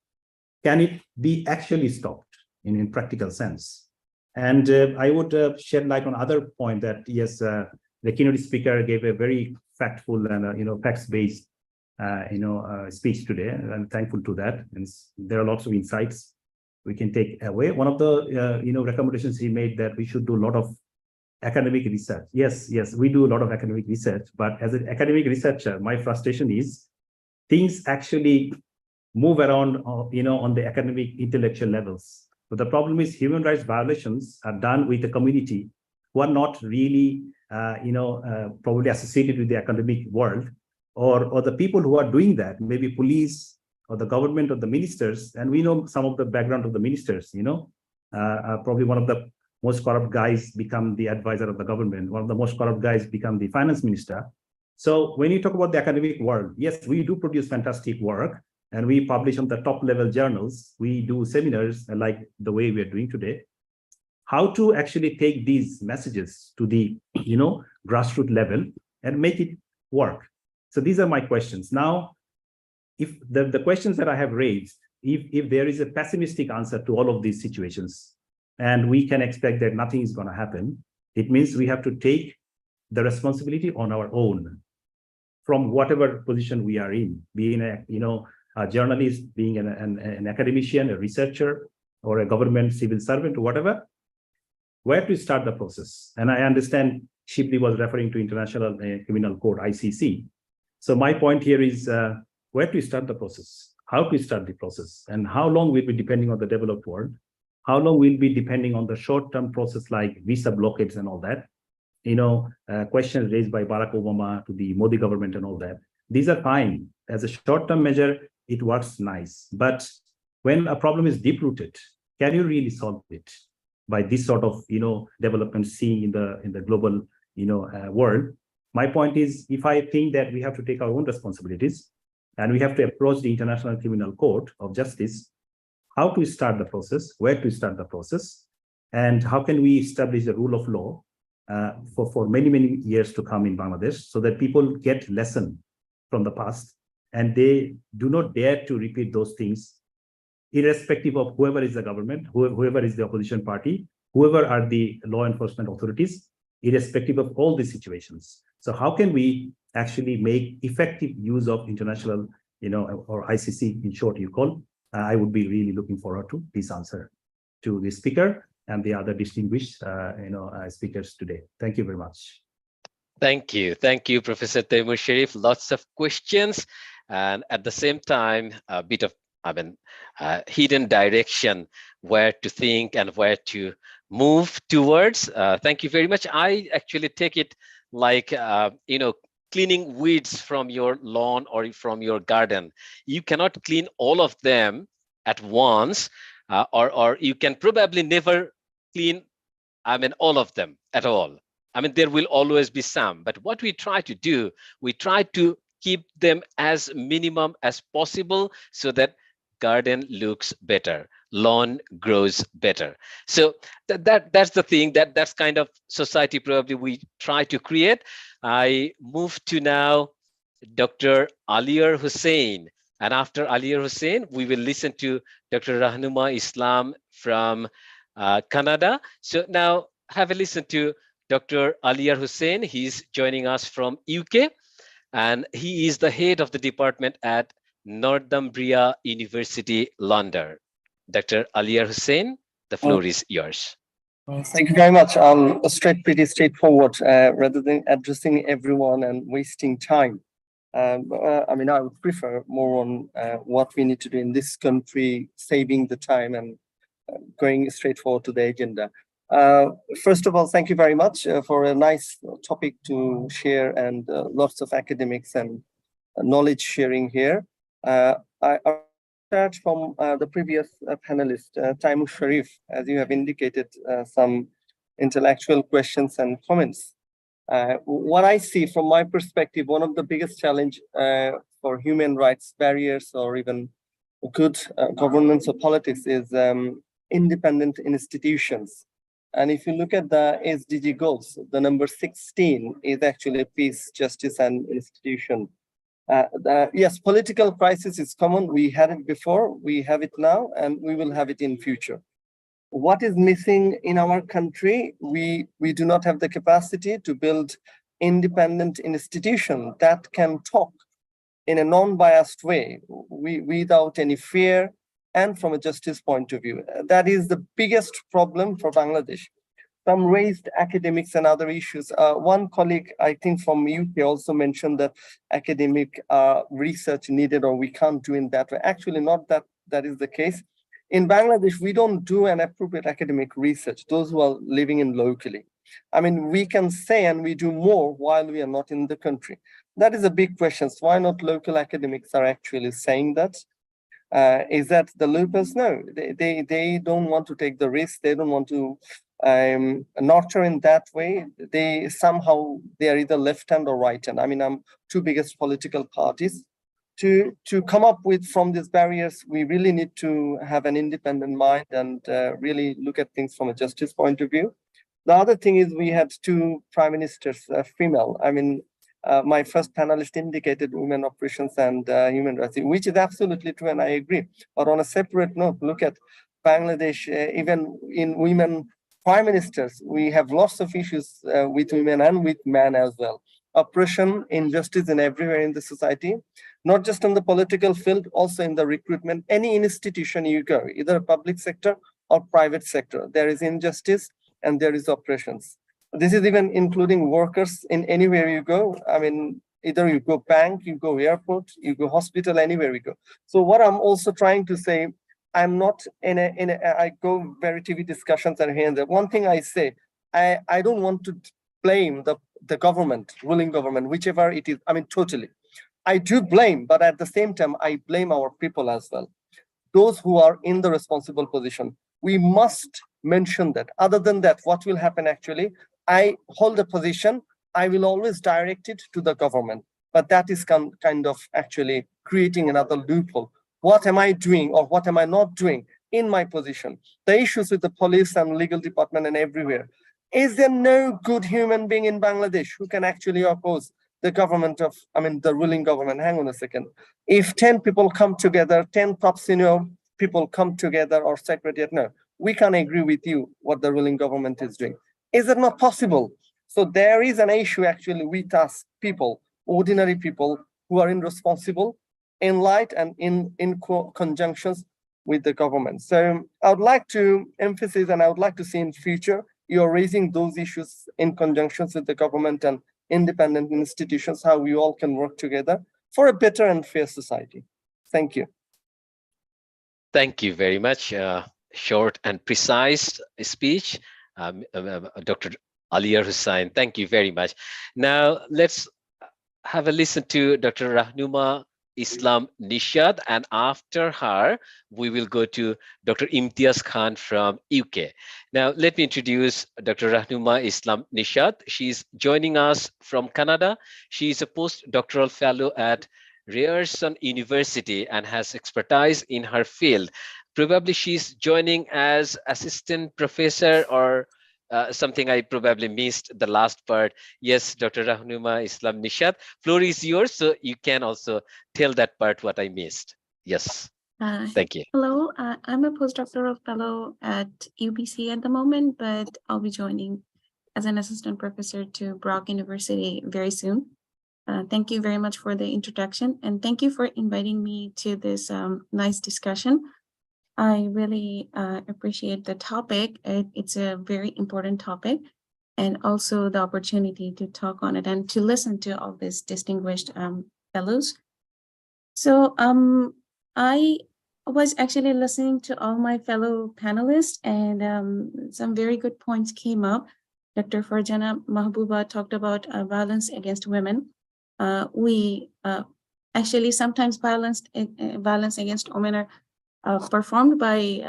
can it be actually stopped in practical sense? And I would shed light on other point that, yes, the keynote speaker gave a very factful and facts-based speech today, and I'm thankful to that. And there are lots of insights we can take away. One of the recommendations he made that we should do a lot of academic research. Yes, we do a lot of academic research, but as an academic researcher, my frustration is things actually move around, on the academic intellectual levels. But the problem is human rights violations are done with a community who are not really, probably associated with the academic world, or the people who are doing that, maybe police or the government or the ministers. And we know some of the background of the ministers, probably one of the most corrupt guys become the advisor of the government. One of the most corrupt guys become the finance minister. So when you talk about the academic world, yes, we do produce fantastic work and we publish on the top level journals. We do seminars like the way we are doing today. How to actually take these messages to the, grassroots level and make it work. So these are my questions. Now, if the questions that I have raised, if there is a pessimistic answer to all of these situations, and we can expect that nothing is going to happen, it means we have to take the responsibility on our own from whatever position we are in, being a journalist, being an academician, a researcher, or a government civil servant, or whatever. Where to start the process? And I understand Shibli was referring to International Criminal Court, ICC. So my point here is where to start the process, how to start the process, and how long will be depending on the developed world, how long will be depending on the short-term process like visa blockades and all that. Questions raised by Barack Obama to the Modi government and all that. These are fine. As a short-term measure, it works nice. But when a problem is deep-rooted, can you really solve it by this sort of, development seen in the global, world? My point is, if I think that we have to take our own responsibilities and we have to approach the International Criminal Court of Justice, how to start the process, where to start the process, and how can we establish the rule of law for many, many years to come in Bangladesh, so that people get lesson from the past and they do not dare to repeat those things, irrespective of whoever is the government, whoever is the opposition party, whoever are the law enforcement authorities, irrespective of all these situations. So how can we actually make effective use of international, or ICC in short you call? I would be really looking forward to this answer to the speaker and the other distinguished, speakers today. Thank you very much. Thank you, Professor Taimur Sharif. Lots of questions, and at the same time, a bit of, hidden direction where to think and where to move towards. Thank you very much. I actually take it like, cleaning weeds from your lawn or from your garden. You cannot clean all of them at once, or you can probably never clean, all of them at all. There will always be some, but what we try to do, we try to keep them as minimum as possible so that garden looks better, lawn grows better. So that's the thing, that's kind of society probably we try to create. I move to now Dr. Aliar Hussain, and after Aliar Hussain, we will listen to Dr. Rahnuma Islam from Canada. So now have a listen to Dr. Aliar Hussain. He's joining us from UK, and he is the head of the department at Northumbria University, London. Dr. Aliar Hussain, the floor is yours. Thank you very much. Pretty straightforward, rather than addressing everyone and wasting time. I would prefer more on what we need to do in this country, saving the time and going straight forward to the agenda. First of all, thank you very much for a nice topic to share and lots of academics and knowledge sharing here. I start from the previous panelist, Taimur Sharif, as you have indicated some intellectual questions and comments. What I see from my perspective, one of the biggest challenge for human rights barriers or even good governance or politics is independent institutions. And if you look at the SDG goals, the number 16 is actually peace, justice, and institution. Yes, political crisis is common. We had it before, we have it now, and we will have it in future. What is missing in our country? We do not have the capacity to build independent institution that can talk in a non-biased way, without any fear, and from a justice point of view. That is the biggest problem for Bangladesh. Some raised academics and other issues. One colleague, I think from UK, also mentioned that academic research needed, or we can't do in that way. Actually, not that is the case. In Bangladesh, we don't do an appropriate academic research, those who are living in locally. I mean, we can say and we do more while we are not in the country. That is a big question. So why not local academics are actually saying that? Is that the locals? No, they don't want to take the risk. They don't want to nurture in that way. They are either left hand or right hand. I mean, I'm two biggest political parties. To come up with from these barriers, we really need to have an independent mind and really look at things from a justice point of view. The other thing is we had two prime ministers, female. I mean, my first panelist indicated women operations and human rights, which is absolutely true, and I agree. But on a separate note, look at Bangladesh, even in women prime ministers, we have lots of issues with women and with men as well. Oppression, injustice in everywhere in the society, not just on the political field, also in the recruitment. Any institution you go, either public sector or private sector, there is injustice and there is oppressions. This is even including workers in anywhere you go. I mean, either you go bank, you go airport, you go hospital, anywhere we go. So what I'm also trying to say, I'm not I go very TV discussions and here and there. One thing I say, I don't want to blame the government, ruling government, whichever it is. I mean, totally. I do blame, but at the same time, I blame our people as well. Those who are in the responsible position. We must mention that. Other than that, what will happen actually? I hold a position, I will always direct it to the government. But that is kind of actually creating another loophole. What am I doing or what am I not doing in my position? The issues with the police and legal department and everywhere. Is there no good human being in Bangladesh who can actually oppose the government of, the ruling government? Hang on a second. If 10 people come together, 10 top senior people come together or secretariat, no, we can't agree with you what the ruling government is doing. Is it not possible? So there is an issue actually with us people, ordinary people who are irresponsible in light and in conjunctions with the government. So I would like to emphasize, and I would like to see in future, you're raising those issues in conjunctions with the government and independent institutions, how we all can work together for a better and fair society. Thank you. Thank you very much. Short and precise speech. Dr. Aliya Hussain, thank you very much. Now let's have a listen to Dr. Rahnuma Islam Nishad, and after her, we will go to Dr. Imtiaz Khan from UK. Now, let me introduce Dr. Rahnuma Islam Nishad. She's joining us from Canada. She is a postdoctoral fellow at Ryerson University and has expertise in her field. Probably she's joining as assistant professor or something. I probably missed the last part. Yes, Dr. Rahnuma Islam Nishad, floor is yours, so you can also tell that part what I missed. Yes, thank you. Hello, I'm a postdoctoral fellow at UBC at the moment, but I'll be joining as an assistant professor to Brock University very soon. Thank you very much for the introduction, and thank you for inviting me to this nice discussion. I really appreciate the topic. It's a very important topic, and also the opportunity to talk on it and to listen to all these distinguished fellows. So I was actually listening to all my fellow panelists, and some very good points came up. Dr. Farjana Mahbooba talked about violence against women. We actually sometimes violence against women are performed by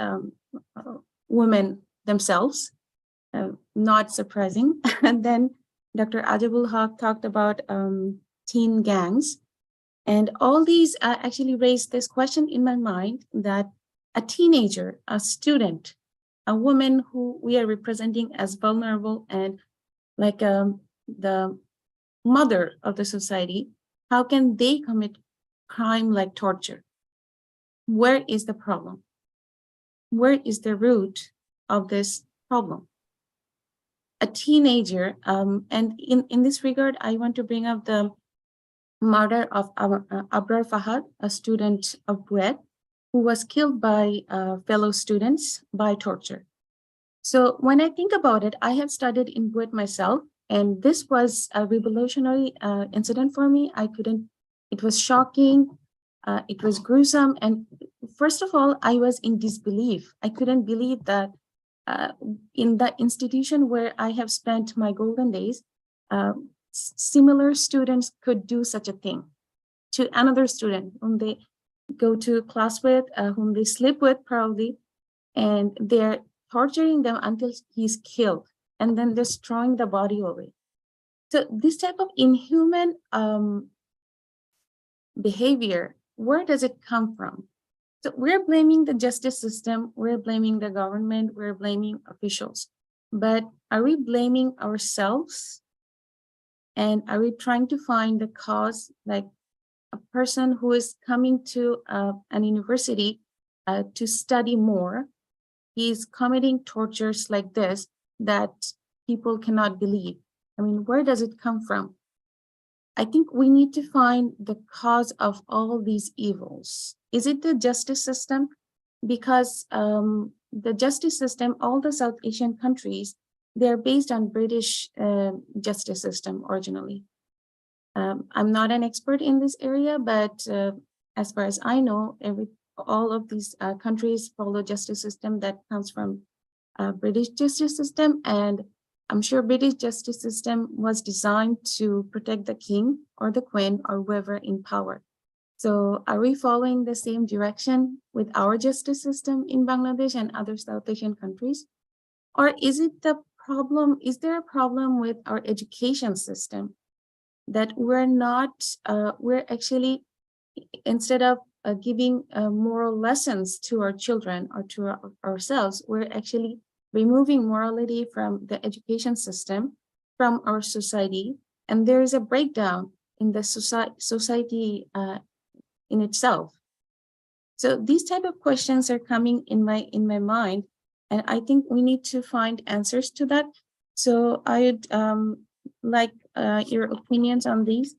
women themselves, not surprising. And then Dr. Ajabul Haq talked about teen gangs. And all these actually raised this question in my mind that a teenager, a student, a woman who we are representing as vulnerable and like the mother of the society, how can they commit crime like torture? Where is the problem? Where is the root of this problem? A teenager, and in this regard, I want to bring up the murder of Abrar Fahad, a student of Buet, who was killed by fellow students by torture. So when I think about it, I have studied in Buet myself, and this was a revolutionary incident for me. It was shocking, it was gruesome, and first of all, I was in disbelief. I couldn't believe that in the institution where I have spent my golden days, similar students could do such a thing to another student whom they go to class with, whom they sleep with probably, and they're torturing them until he's killed and then destroying the body away. So this type of inhuman behavior, where does it come from? So we're blaming the justice system, we're blaming the government, we're blaming officials, but are we blaming ourselves? And are we trying to find the cause, like a person who is coming to an university to study more, he's committing tortures like this that people cannot believe? I mean, where does it come from? I think we need to find the cause of all these evils. Is it the justice system? Because the justice system, all the South Asian countries, they're based on British justice system originally. I'm not an expert in this area, but as far as I know, all of these countries follow justice system that comes from British justice system, and I'm sure British justice system was designed to protect the king or the queen or whoever in power. So are we following the same direction with our justice system in Bangladesh and other South Asian countries? Or is it the problem, is there a problem with our education system that we're actually, instead of giving moral lessons to our children or to ourselves, we're actually removing morality from the education system, from our society, and there is a breakdown in the society in itself. So these type of questions are coming in my mind, and I think we need to find answers to that. So I would like your opinions on these.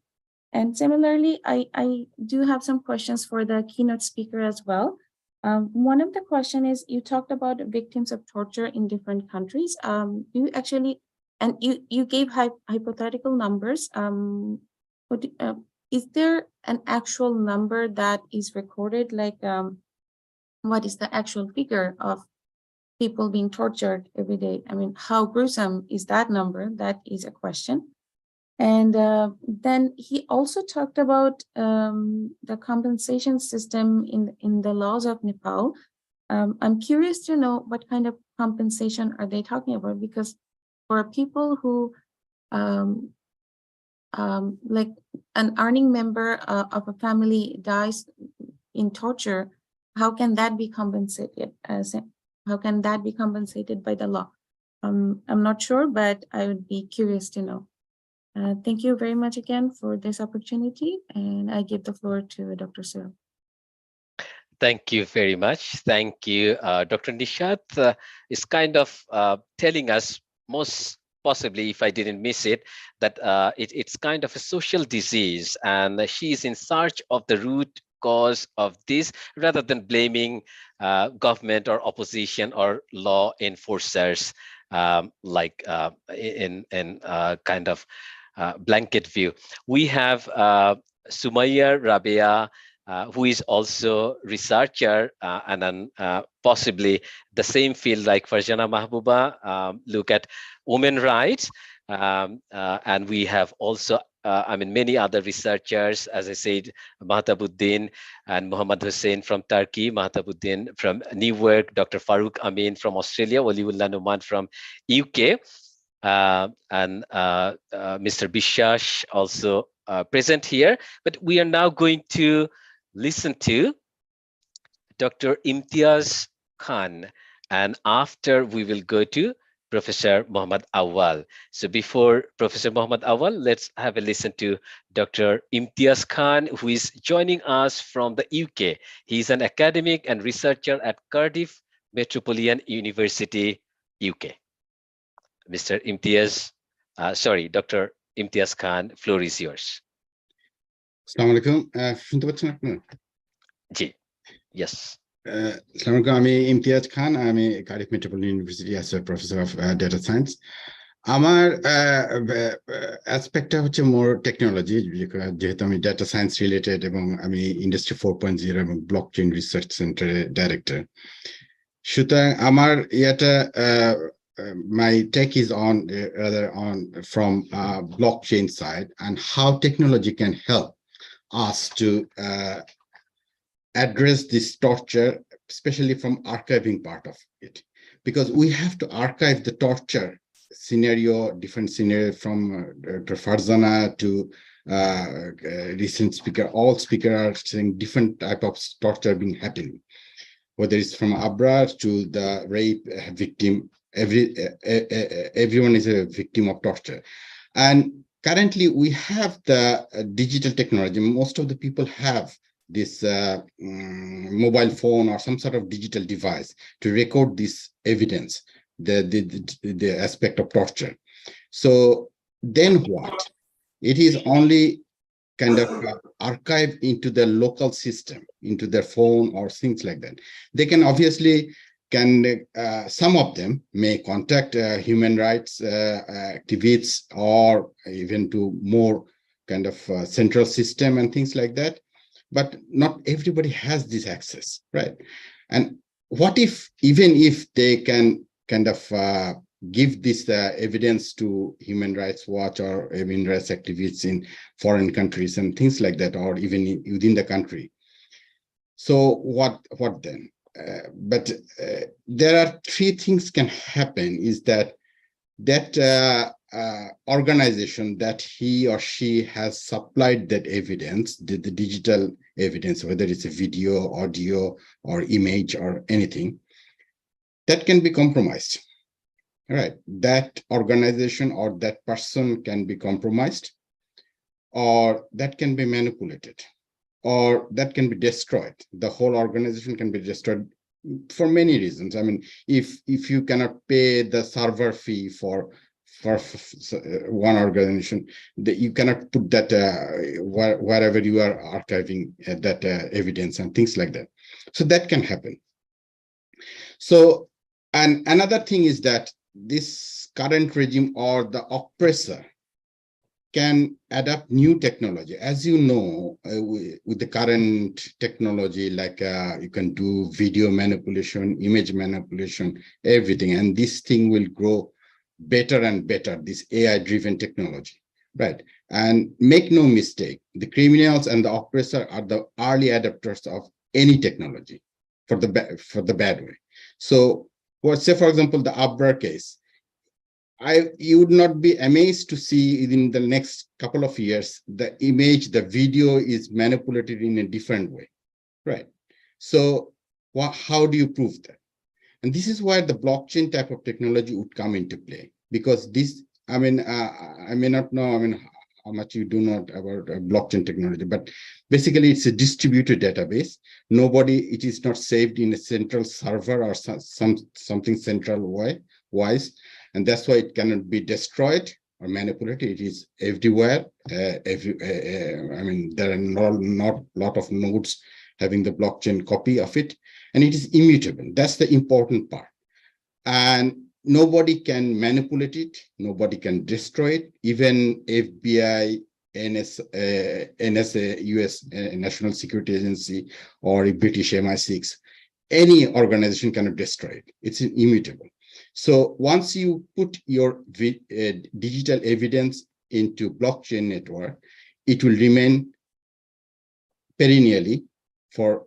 And similarly, I do have some questions for the keynote speaker as well. One of the question is, you talked about victims of torture in different countries. You actually, and you gave hypothetical numbers. Is there an actual number that is recorded? Like, what is the actual figure of people being tortured every day? I mean, how gruesome is that number? That is a question. And then he also talked about the compensation system in the laws of Nepal. I'm curious to know what kind of compensation are they talking about, because for people who like an earning member of a family dies in torture, how can that be compensated? How can that be compensated by the law? I'm not sure, but I would be curious to know. Thank you very much again for this opportunity, and I give the floor to Dr. Cyril. Thank you very much. Thank you, Dr. Nishat. Is kind of telling us, most possibly, if I didn't miss it, that it's kind of a social disease, and she is in search of the root cause of this, rather than blaming government or opposition or law enforcers, like in kind of blanket view. We have Sumaya Rabea, who is also researcher and then possibly the same field like Farjana Mahbuba, look at women rights. And we have also, I mean, many other researchers, as I said, Mahtabuddin and Muhammad Hussein from Turkey, Mahtabuddin from Newark, Dr. Farooq Amin from Australia, Waliullah Numan from UK. And Mr. Bishash also present here. But we are now going to listen to Dr. Imtiaz Khan, And after, we will go to Professor Muhammad Awal. So before Professor Muhammad Awal, let's have a listen to Dr. Imtiaz Khan, who is joining us from the UK. He's an academic and researcher at Cardiff Metropolitan University, UK. Mr. Imtiaz, Dr. Imtiaz Khan, floor is yours. আসসালামু আলাইকুম শুনতে পাচ্ছেন আপনারা জি, yes. আসসালামু আলাইকুম আমি ইমতিয়াজ খান আমি Cardiff metropolitan university as a professor of data science আমার অ্যাসপেক্টটা হচ্ছে মোর টেকনোলজি যেহেতু আমি ডেটা সায়েন্স রিলেটেড এবং আমি ইন্ডাস্ট্রি 4.0 এবং ব্লকচেইন রিসার্চ সেন্টারের ডাইরেক্টর সুতরাং আমার ইয়াটা my take is on rather on from blockchain side and how technology can help us to address this torture, especially from archiving part of it, because we have to archive the torture scenario, different scenario from Dr. Farzana to recent speaker. All speakers are saying different type of torture being happening, whether it's from Abrar to the rape victim. Everyone is a victim of torture, and currently we have the digital technology. Most of the people have this mobile phone or some sort of digital device to record this evidence, the aspect of torture. So then what? It is only kind of archived into the local system, into their phone or things like that. They can obviously some of them may contact human rights activists or even to more kind of central system and things like that. But not everybody has this access, right? And what if, even if they can kind of give this evidence to Human Rights Watch or human rights activists in foreign countries and things like that, or even within the country? So what then? But there are three things can happen is that organization that he or she has supplied that evidence, the digital evidence, whether it's a video, audio, or image or anything, that can be compromised. All right, that organization or that person can be compromised, or that can be manipulated, or that can be destroyed. The whole organization can be destroyed for many reasons. I mean, if you cannot pay the server fee for one organization, that you cannot put that wherever you are archiving that evidence and things like that. So that can happen. So, and another thing is that this current regime or the oppressor can adapt new technology. As you know, with the current technology, like you can do video manipulation, image manipulation, everything. And this thing will grow better and better, this AI-driven technology, right? And make no mistake, the criminals and the oppressor are the early adopters of any technology for the bad way. So, say for example, the Abrar case, you would not be amazed to see in the next couple of years, the image, the video is manipulated in a different way, right? So how do you prove that? And this is where the blockchain type of technology would come into play, because this, I mean, I may not know, I mean, how much you do know about blockchain technology, but basically it's a distributed database. It is not saved in a central server or something central wise. And that's why it cannot be destroyed or manipulated. It is everywhere. I mean, there are not a lot of nodes having the blockchain copy of it, and it is immutable. That's the important part. And nobody can manipulate it. Nobody can destroy it. Even FBI, NSA, US National Security Agency, or British MI6, any organization cannot destroy it. It's immutable. So once you put your digital evidence into blockchain network, it will remain perennially for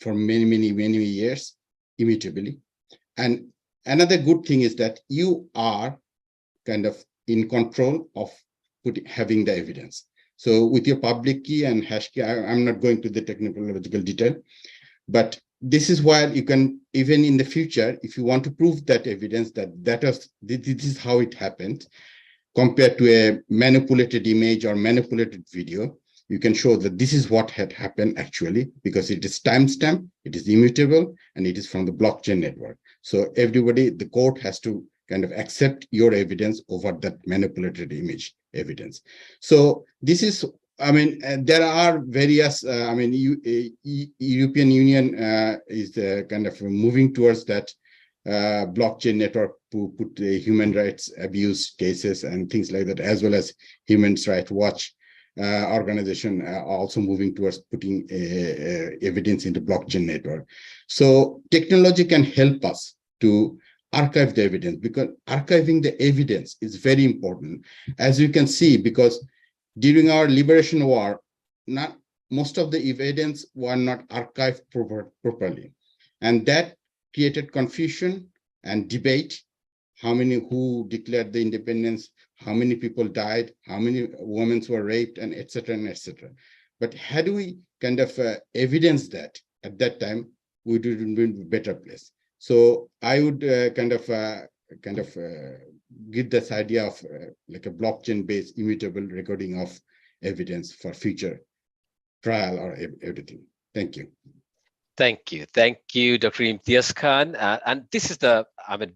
many years, immutably. And another good thing is that you are kind of in control of having the evidence. So with your public key and hash key, I'm not going to the technological detail, but this is why you can, even in the future, if you want to prove that evidence this is how it happened, compared to a manipulated image or manipulated video, you can show that this is what had happened actually, because it is timestamped, it is immutable, and it is from the blockchain network. So everybody, the court has to kind of accept your evidence over that manipulated image evidence. So this is, I mean, there are various, I mean, European Union is kind of moving towards that blockchain network to put human rights abuse cases and things like that, as well as Human Rights Watch organization also moving towards putting evidence into blockchain network. So technology can help us to archive the evidence, because archiving the evidence is very important, as you can see, because during our liberation war, not most of the evidence were not archived properly, and that created confusion and debate. How many, who declared the independence, how many people died, how many women were raped, and etc. and etc. But had we kind of evidence that at that time, we would have been in a better place. So I would kind of give this idea of like a blockchain-based immutable recording of evidence for future trial or everything. Thank you. Thank you, Dr. Imtiaz Khan. And this is the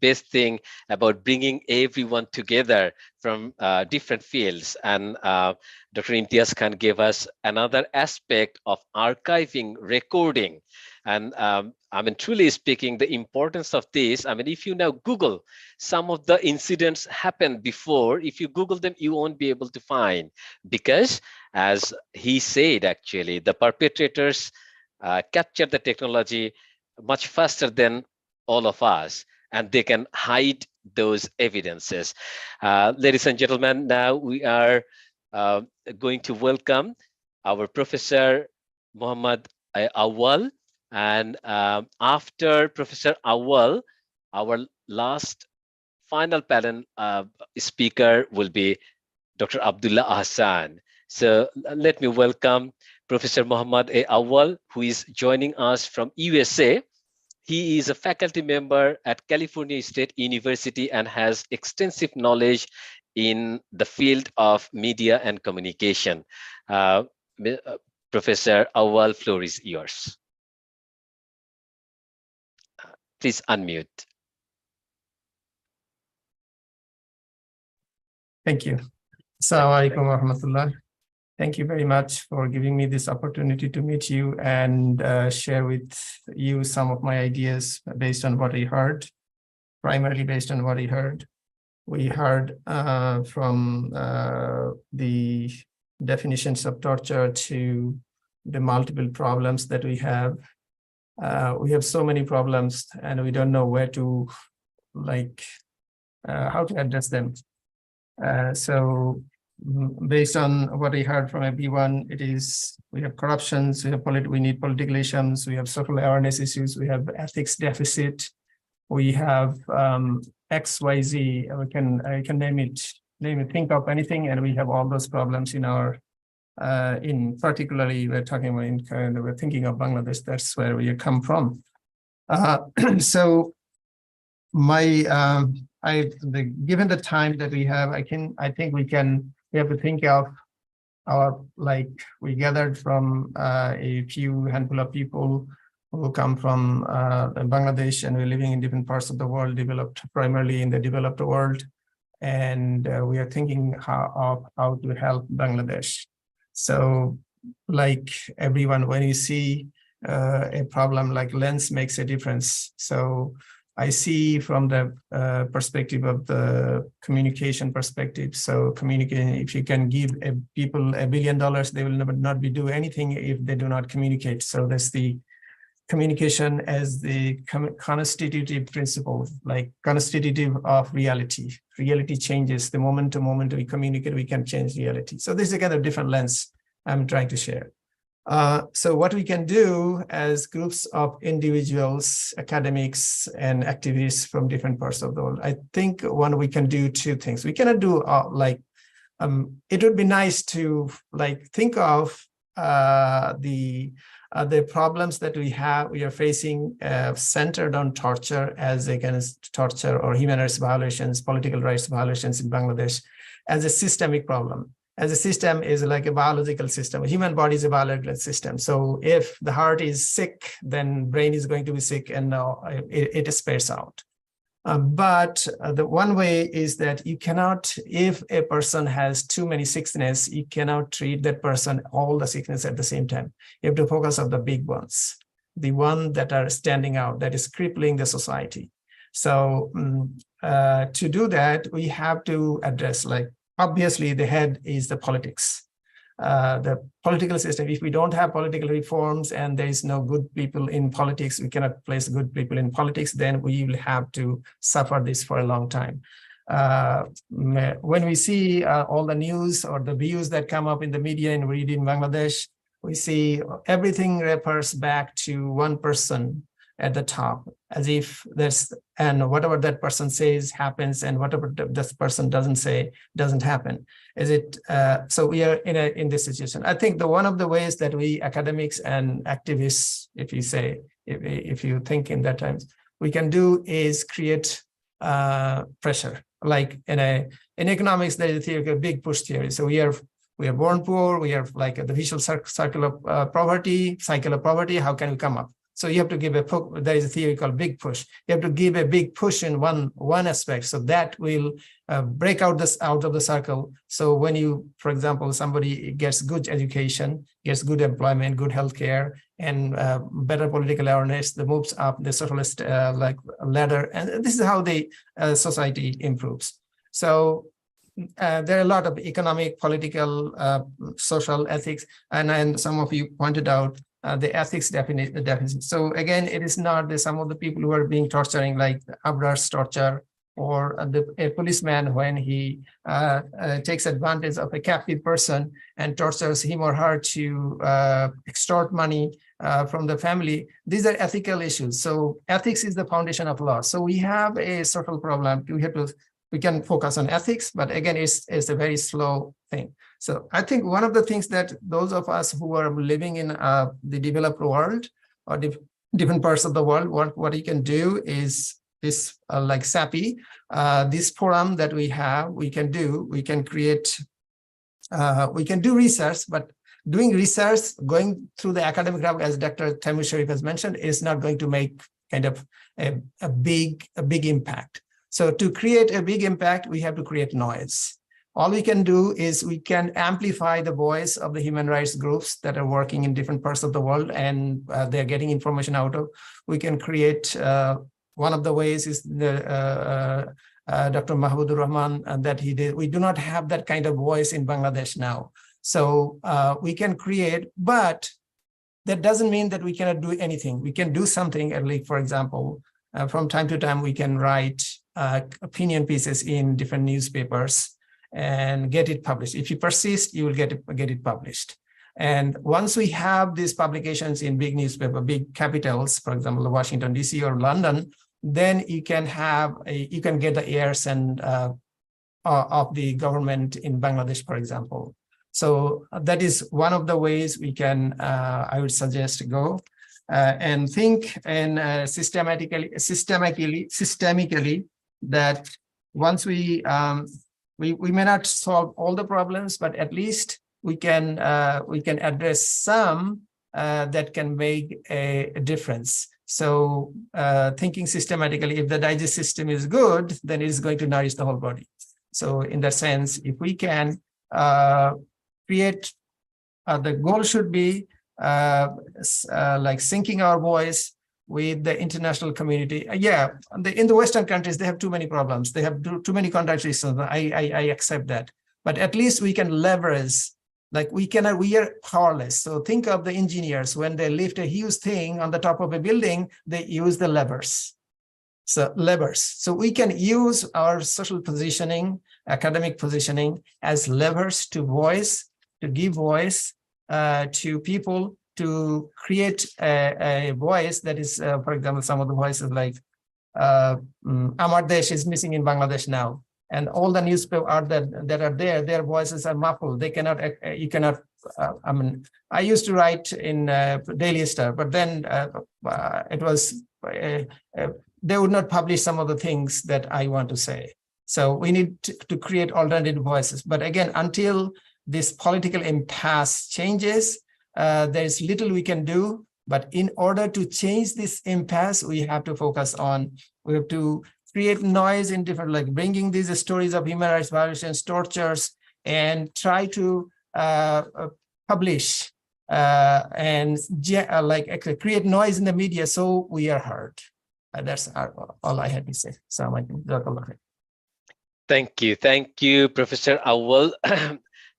best thing about bringing everyone together from different fields. And Dr. Imtiaz Khan gave us another aspect of archiving, recording. And truly speaking, the importance of this, if you now Google some of the incidents happened before, if you Google them, you won't be able to find, because as he said, actually, the perpetrators capture the technology much faster than all of us, and they can hide those evidences. Ladies and gentlemen, now we are going to welcome our Professor Muhammad Awal. And after Professor Awal, our last final panel speaker will be Dr. Abdullah Hassan. So let me welcome Professor Muhammad Awal, who is joining us from USA. He is a faculty member at California State University and has extensive knowledge in the field of media and communication. Professor Awal, floor is yours. Please unmute. Thank you. Assalamu alaikum wa rahmatullah. Thank you very much for giving me this opportunity to meet you and share with you some of my ideas based on what I heard, primarily based on what I heard. We heard from the definitions of torture to the multiple problems that we have. We have so many problems and we don't know where to, how to address them. So based on what I heard from everyone, it is, we have corruptions, we need political issues, we have social awareness issues, we have ethics deficit, we have XYZ, I can name it, think of anything, and we have all those problems in our, in particularly, we're talking about, we're thinking of Bangladesh, that's where we come from. So my, given the time that we have, I think we have to think of our, we gathered from a few handful of people who come from Bangladesh, and we're living in different parts of the world, developed primarily in the developed world. And we are thinking how to help Bangladesh. So like everyone, when you see a problem, like lens makes a difference. So I see from the perspective of the communication perspective. So communicating, if you can give people $1 billion, they will not do anything if they do not communicate. So that's the communication as the constitutive principle, like constitutive of reality. Reality changes the moment to moment we communicate, we can change reality. So this is a kind of different lens I'm trying to share. So what we can do as groups of individuals, academics, and activists from different parts of the world, I think we can do two things. We cannot do it would be nice to think of the problems that we are facing centered on torture as against torture or human rights violations, political rights violations in Bangladesh as a systemic problem. As a system is like a biological system. A human body is a biological system. So if the heart is sick, then brain is going to be sick, and it spares out. But the one way is that you cannot, if a person has too many sickness, you cannot treat that person all the sickness at the same time. You have to focus on the big ones, the ones that are standing out, that is crippling the society. So to do that, we have to address, like, obviously the head is the politics. The political system, if we don't have political reforms and there is no good people in politics, we cannot place good people in politics, then we will have to suffer this for a long time. When we see all the news or the views that come up in the media and read in Bangladesh, we see everything refers back to one person at the top, as if there's, and whatever that person says happens, and whatever this person doesn't say doesn't happen. Is it so we are in this situation? I think one of the ways that we academics and activists, if you say, if you think in that terms, we can do is create pressure. Like in economics, there is a theory, a big push theory. So we are born poor. We are like the vicious cycle of poverty. How can we come up? So you have to give there is a theory called big push. You have to give a big push in one aspect. So that will break out of the circle. So when you, for example, somebody gets good education, gets good employment, good healthcare, and better political awareness, that moves up the socialist like ladder. And this is how the society improves. So there are a lot of economic, political, social ethics, and some of you pointed out the ethics definition. So again, it is not some of the people who are being torturing, like Abrar's torture, or a policeman when he takes advantage of a captive person and tortures him or her to extort money from the family. These are ethical issues. So ethics is the foundation of law. So we have a social problem. We can focus on ethics, but again, it's a very slow thing. So I think one of the things that those of us who are living in the developed world or different parts of the world, what you can do is like SAPI, this forum that we have, we can create, we can do research, but doing research, going through the academic route, as Dr. Taimur Sharif has mentioned, is not going to make kind of a big impact. So to create a big impact, we have to create noise. All we can do is we can amplify the voice of the human rights groups that are working in different parts of the world, and they're getting information out of. We can create, one of the ways is the Dr. Mahbubur Rahman that he did. We do not have that kind of voice in Bangladesh now. So we can create, but that doesn't mean that we cannot do anything. We can do something, at least, for example, from time to time, we can write opinion pieces in different newspapers and get it published. If you persist, you will get it published. And once we have these publications in big newspaper, big capitals, for example, Washington, DC or London, then you can get the ears and of the government in Bangladesh, for example. So that is one of the ways we can, I would suggest, to go and think and systemically that once we may not solve all the problems, but at least we can address some that can make a difference. So thinking systematically, if the digestive system is good, then it is going to nourish the whole body. So in that sense, if we can create, the goal should be like syncing our voice with the international community. In the Western countries, they have too many problems. They have too many contradictions. I accept that. But at least we can leverage, like we are powerless. So think of the engineers, when they lift a huge thing on the top of a building, they use the levers. So levers. So we can use our social positioning, academic positioning as levers to give voice to people, to create a voice that is, for example, some of the voices like Amar Desh is missing in Bangladesh now. And all the newspapers that are there, their voices are muffled. They cannot, you cannot I mean, I used to write in Daily Star, but then it was, they would not publish some of the things that I want to say. So we need to create alternative voices. But again, until this political impasse changes, there's little we can do. But in order to change this impasse, we have to focus on, we have to create noise in different, like bringing these stories of human rights violations, tortures, and try to publish and create noise in the media so we are heard. That's all I had to say. Thank you, Professor Awal.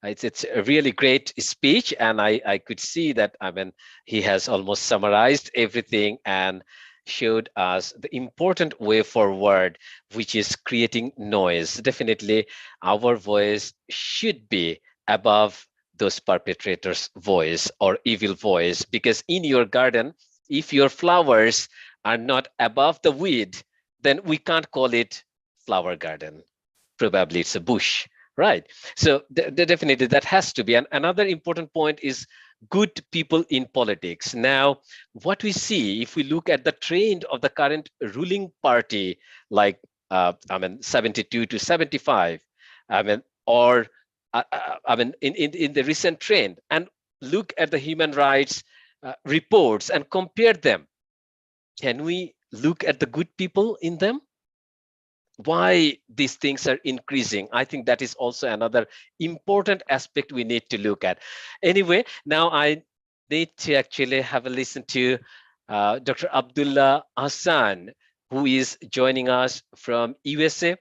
It's a really great speech, and I could see that, I mean, he has almost summarized everything and showed us the important way forward, which is creating noise. Definitely, our voice should be above those perpetrators' voice or evil voice, because in your garden, if your flowers are not above the weed, then we can't call it flower garden. Probably it's a bush, right? So definitely that has to be. And another important point is good people in politics. Now, what we see, if we look at the trend of the current ruling party, like I mean 72 to 75, I mean, or I mean in the recent trend, and look at the human rights reports and compare them, can we look at the good people in them? Why these things are increasing? I think that is also another important aspect we need to look at. Anyway, now I need to actually have a listen to Dr. Abdullah Hassan, who is joining us from USA.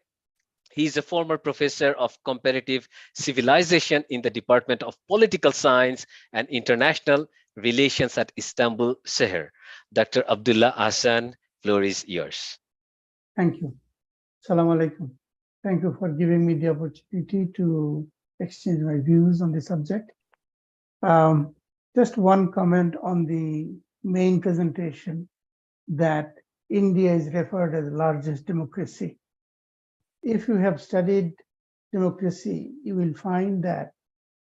He's a former professor of comparative civilization in the Department of Political Science and International Relations at Istanbul, Şehir. Dr. Abdullah Hassan, floor is yours. Thank you. Assalamu alaikum. Thank you for giving me the opportunity to exchange my views on the subject. Just one comment on the main presentation, that India is referred as the largest democracy. If you have studied democracy, you will find that,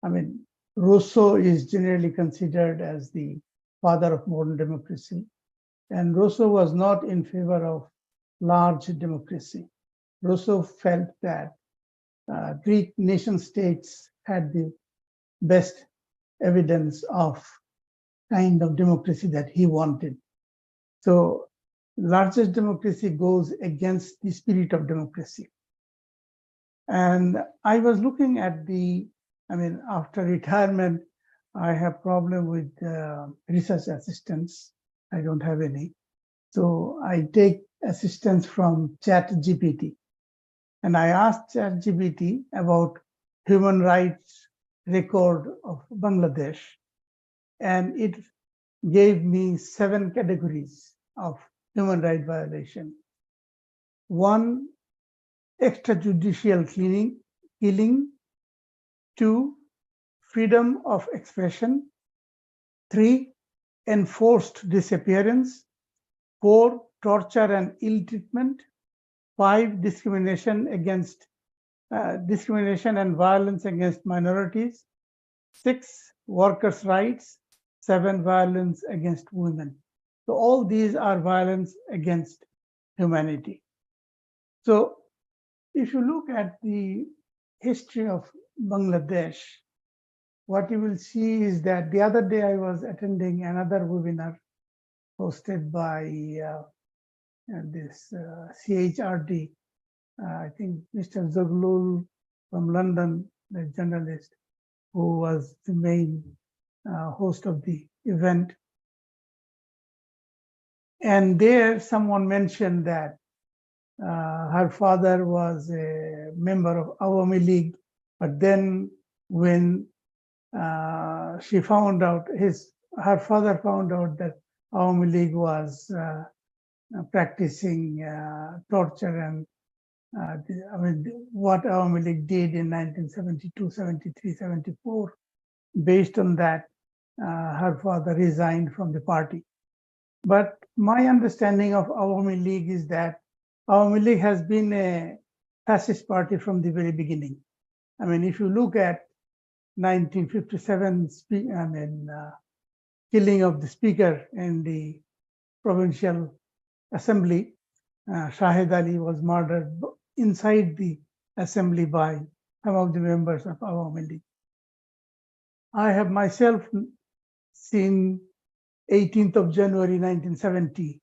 I mean, Rousseau is generally considered as the father of modern democracy. And Rousseau was not in favor of large democracy. Rousseau felt that Greek nation states had the best evidence of kind of democracy that he wanted. So largest democracy goes against the spirit of democracy. And I was looking at the, I mean, after retirement, I have problem with research assistants. I don't have any. So I take assistance from ChatGPT. And I asked ChatGPT about human rights record of Bangladesh. And it gave me 7 categories of human rights violation. 1, extrajudicial killing. 2, freedom of expression. 3, enforced disappearance. 4, torture and ill treatment. 5, discrimination and violence against minorities. 6, workers' rights. 7, violence against women. So all these are violence against humanity. So if you look at the history of Bangladesh, what you will see is that the other day I was attending another webinar hosted by this CHRD. I think Mr. Zaglul from London, the journalist, who was the main host of the event. And there someone mentioned that her father was a member of Awami League, but then when she found out, her father found out that Awami League was practicing torture and I mean, what Awami League did in 1972, 73, 74, based on that, her father resigned from the party. But my understanding of Awami League is that Awami League has been a fascist party from the very beginning. I mean, if you look at 1957 killing of the speaker in the provincial assembly. Shahid Ali was murdered inside the assembly by some of the members of Awami League. I have myself seen 18th of January 1970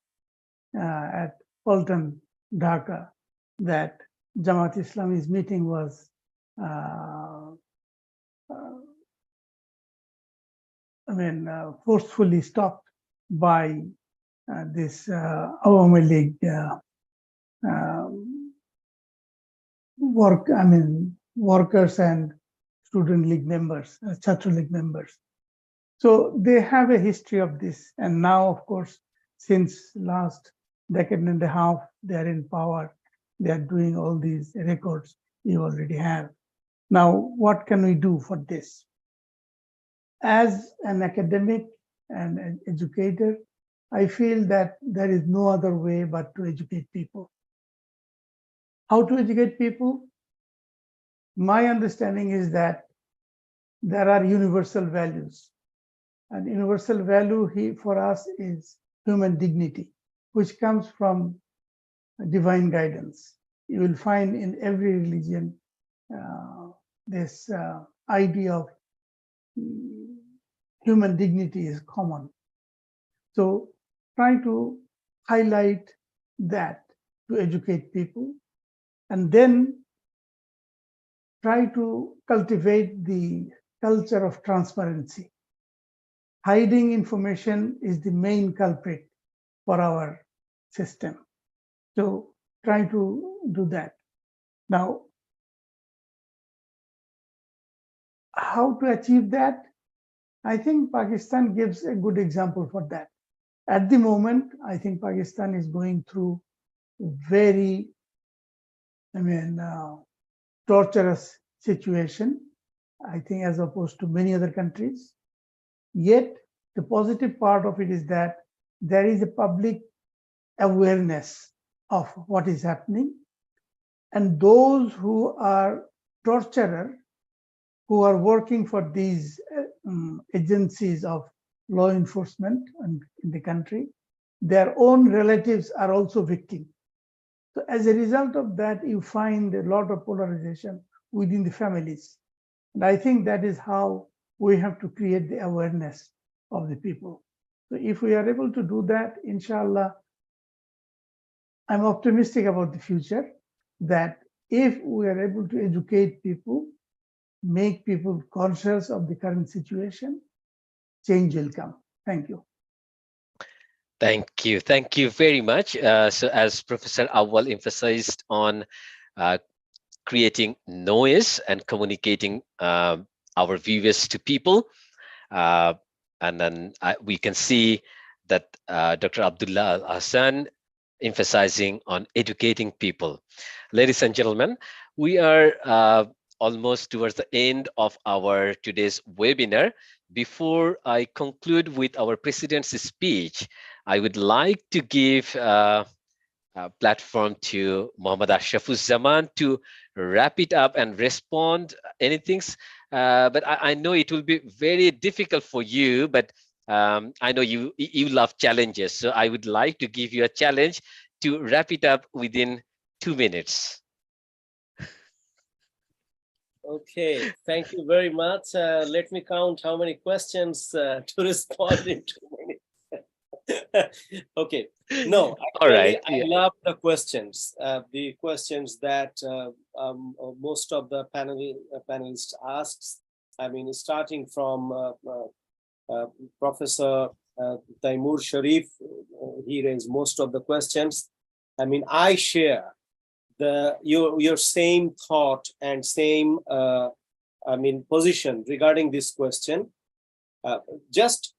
at Fulton, Dhaka, that Jamaat Islami's meeting was forcefully stopped by this Awami League workers and student league members, Chhatra League members. So they have a history of this. And now, of course, since last decade and a half, they are in power. They are doing all these records you already have. Now, what can we do for this? As an academic and an educator, I feel that there is no other way but to educate people. How to educate people? My understanding is that there are universal values. And universal value for us is human dignity, which comes from divine guidance. You will find in every religion this idea of human dignity is common. So try to highlight that to educate people, and then try to cultivate the culture of transparency. Hiding information is the main culprit for our system. So try to do that. Now, how to achieve that? I think Pakistan gives a good example for that. At the moment, I think Pakistan is going through very, torturous situation, I think, as opposed to many other countries. Yet, the positive part of it is that there is a public awareness of what is happening. And those who are torturers, who are working for these agencies of law enforcement in the country, their own relatives are also victims. So as a result of that, you find a lot of polarization within the families. And I think that is how we have to create the awareness of the people. So if we are able to do that, inshallah, I'm optimistic about the future, that if we are able to educate people, make people conscious of the current situation, change will come. Thank you. Thank you. Thank you very much. So as Professor Awal emphasized on creating noise and communicating our views to people, and then we can see that Dr. Abdullah Al-Hassan emphasizing on educating people. Ladies and gentlemen, we are almost towards the end of our today's webinar. Before I conclude with our president's speech, I would like to give a platform to Muhammad Ashrafuzzaman to wrap it up and respond anything. But I know it will be very difficult for you, but I know you love challenges. So I would like to give you a challenge to wrap it up within 2 minutes. Okay, thank you very much. Let me count how many questions to respond in 2 minutes. Okay, no, actually, All right. I love the questions that most of the panelists asked. I mean, starting from Professor Taimur Sharif, he raised most of the questions. I mean, I share your same thought and same position regarding this question. Just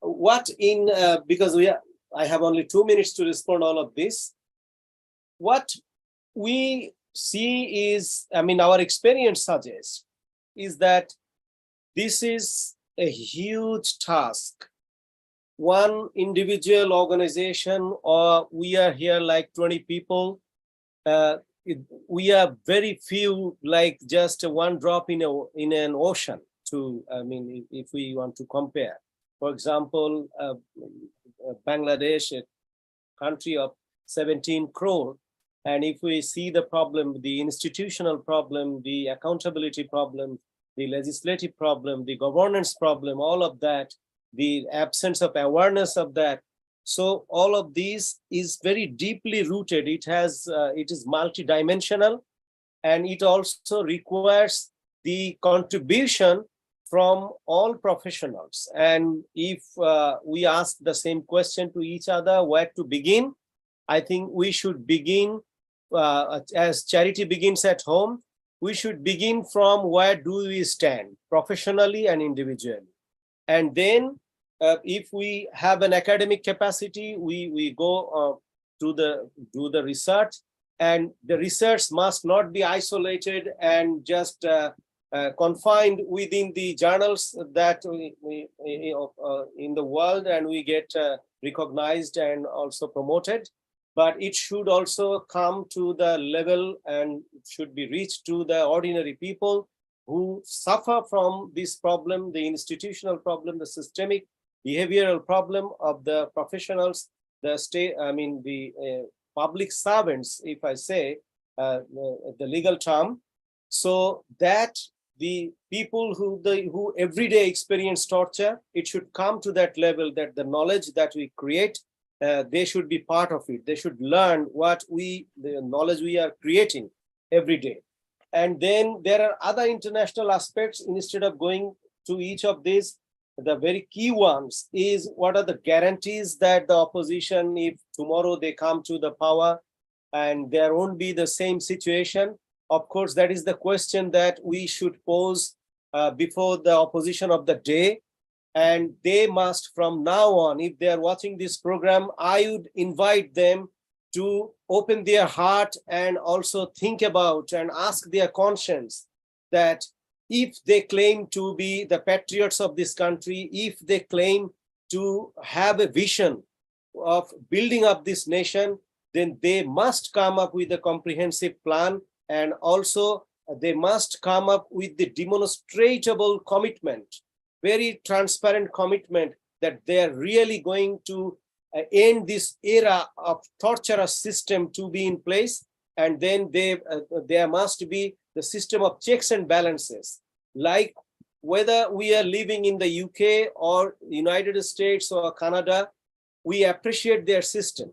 what in because I have only 2 minutes to respond all of this. What we see is, our experience suggests is that this is a huge task. One individual organization, or we are here like 20 people. We are very few, like just one drop in an ocean. to, I mean, if we want to compare. For example, Bangladesh, a country of 17 crore, and if we see the problem, the institutional problem, the accountability problem, the legislative problem, the governance problem, all of that, the absence of awareness of that. So all of these is very deeply rooted. It is multidimensional, and it also requires the contribution from all professionals. And if we ask the same question to each other, where to begin, I think we should begin, as charity begins at home, we should begin from where do we stand professionally and individually. And then if we have an academic capacity, we go do the research, and the research must not be isolated and just confined within the journals that we in the world, and we get recognized and also promoted. But it should also come to the level and should be reached to the ordinary people who suffer from this problem, the institutional problem, the systemic behavioral problem of the professionals, the state, I mean, the public servants, if I say the legal term, so that the people who every day experience torture, it should come to that level that the knowledge that we create, they should be part of it. They should learn the knowledge we are creating every day. And then there are other international aspects. Instead of going to each of these, the very key ones is what are the guarantees that the opposition, if tomorrow they come to the power and there won't be the same situation. Of course, that is the question that we should pose before the opposition of the day. And they must, from now on, if they are watching this program, I would invite them to open their heart and also think about and ask their conscience that if they claim to be the patriots of this country, if they claim to have a vision of building up this nation, then they must come up with a comprehensive plan, and also they must come up with the demonstrable commitment, very transparent commitment that they're really going to end this era of torturous system to be in place. And then there must be the system of checks and balances, like whether we are living in the UK or United States or Canada, we appreciate their system.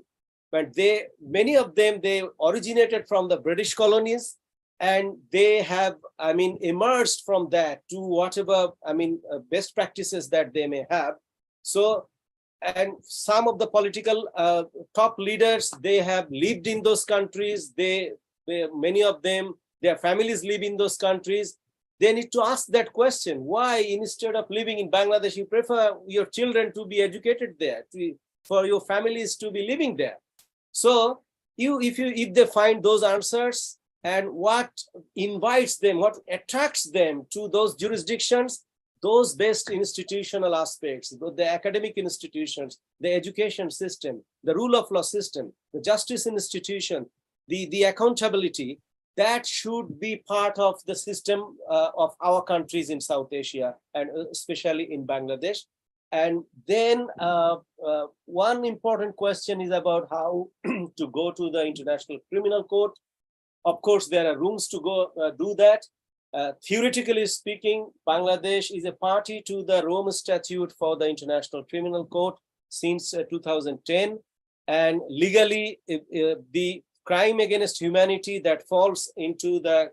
But many of them, they originated from the British colonies, and they have, I mean, emerged from that to whatever, I mean, best practices that they may have. So, and some of the political top leaders, they have lived in those countries. Many of them, their families live in those countries. They need to ask that question: why, instead of living in Bangladesh, you prefer your children to be educated there, for your families to be living there? So, if they find those answers, and what invites them, what attracts them to those jurisdictions, those best institutional aspects, the academic institutions, the education system, the rule of law system, the justice institution, the accountability, that should be part of the system of our countries in South Asia, and especially in Bangladesh. And then one important question is about how to go to the International Criminal Court. Of course, there are rooms to go do that. Theoretically speaking, Bangladesh is a party to the Rome Statute for the International Criminal Court since 2010. And legally, the crime against humanity that falls into the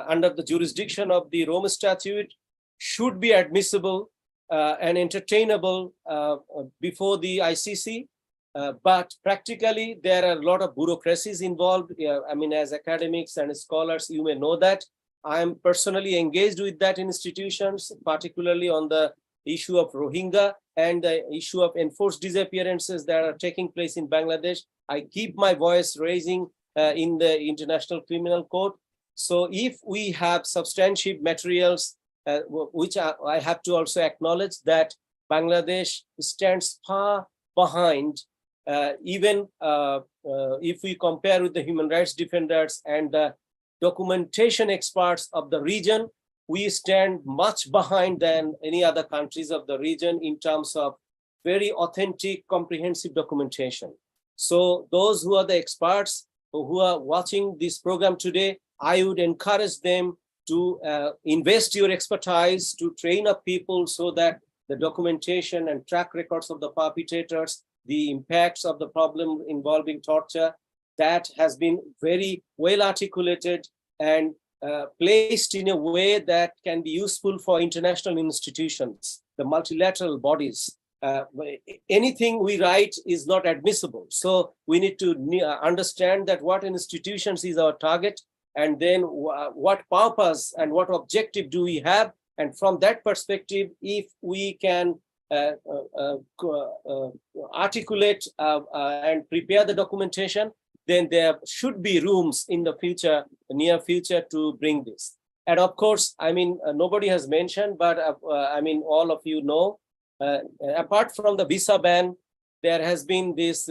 under the jurisdiction of the Rome Statute should be admissible and entertainable before the ICC. But practically, there are a lot of bureaucracies involved. I mean, as academics and scholars, you may know that. I am personally engaged with that institutions, particularly on the issue of Rohingya and the issue of enforced disappearances that are taking place in Bangladesh. I keep my voice raising in the International Criminal Court. So if we have substantive materials, which I have to also acknowledge that Bangladesh stands far behind, even if we compare with the human rights defenders and the documentation experts of the region, we stand much behind than any other countries of the region in terms of very authentic, comprehensive documentation. So those who are the experts who are watching this program today, I would encourage them to invest your expertise, to train up people so that the documentation and track records of the perpetrators, the impacts of the problem involving torture, that has been very well articulated and placed in a way that can be useful for international institutions, the multilateral bodies. Anything we write is not admissible. So we need to understand that what institutions is our target, and then what purpose and what objective do we have. And from that perspective, if we can articulate and prepare the documentation, then there should be rooms in the future, the near future, to bring this. And of course, I mean, nobody has mentioned, but I mean, all of you know, apart from the visa ban, there has been this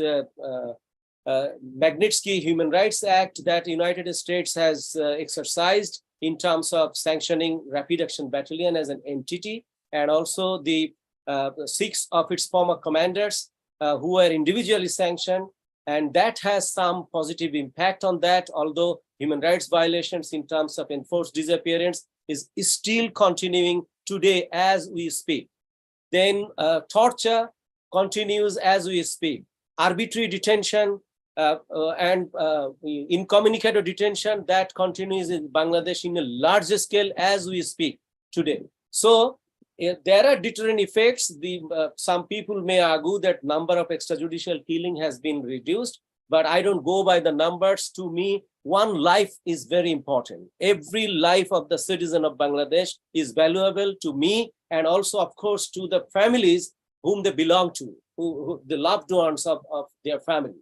Magnitsky Human Rights Act that United States has exercised in terms of sanctioning Rapid Action Battalion as an entity, and also the 6 of its former commanders who were individually sanctioned. And that has some positive impact on that, although human rights violations in terms of enforced disappearance is still continuing today as we speak. Then torture continues as we speak. Arbitrary detention and incommunicado detention, that continues in Bangladesh in a larger scale as we speak today. So there are deterrent effects. Some people may argue that number of extrajudicial killing has been reduced, but I don't go by the numbers. To me, one life is very important. Every life of the citizen of Bangladesh is valuable to me, and also, of course, to the families whom they belong to, who the loved ones of their family.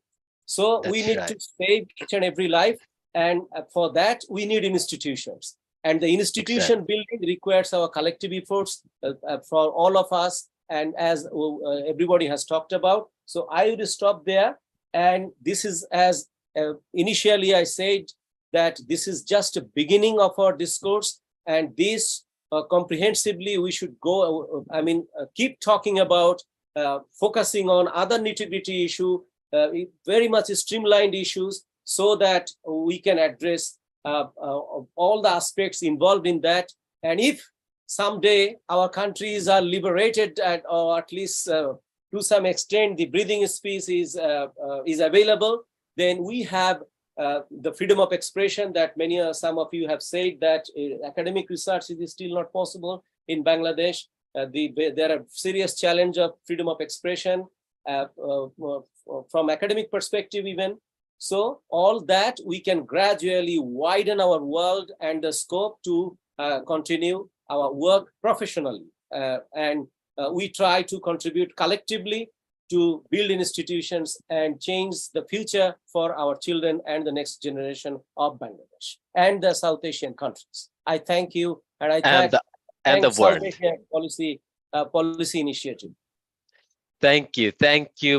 So we need to save each and every life, and for that we need institutions. And the institution building requires our collective efforts for all of us, and as everybody has talked about. So I would stop there. And this is, as initially I said, that this is just a beginning of our discourse, and this comprehensively we should go, keep talking about, focusing on other nitty-gritty issue, very much streamlined issues, so that we can address all the aspects involved in that. And if someday our countries are liberated, or at least to some extent the breathing space is available, then we have the freedom of expression that some of you have said that academic research is still not possible in Bangladesh. There are serious challenge of freedom of expression from academic perspective even. So all that we can gradually widen our world and the scope to continue our work professionally. And we try to contribute collectively to build institutions and change the future for our children and the next generation of Bangladesh and the South Asian countries. I thank you, and I thank the South world. Asian policy initiative. Thank you,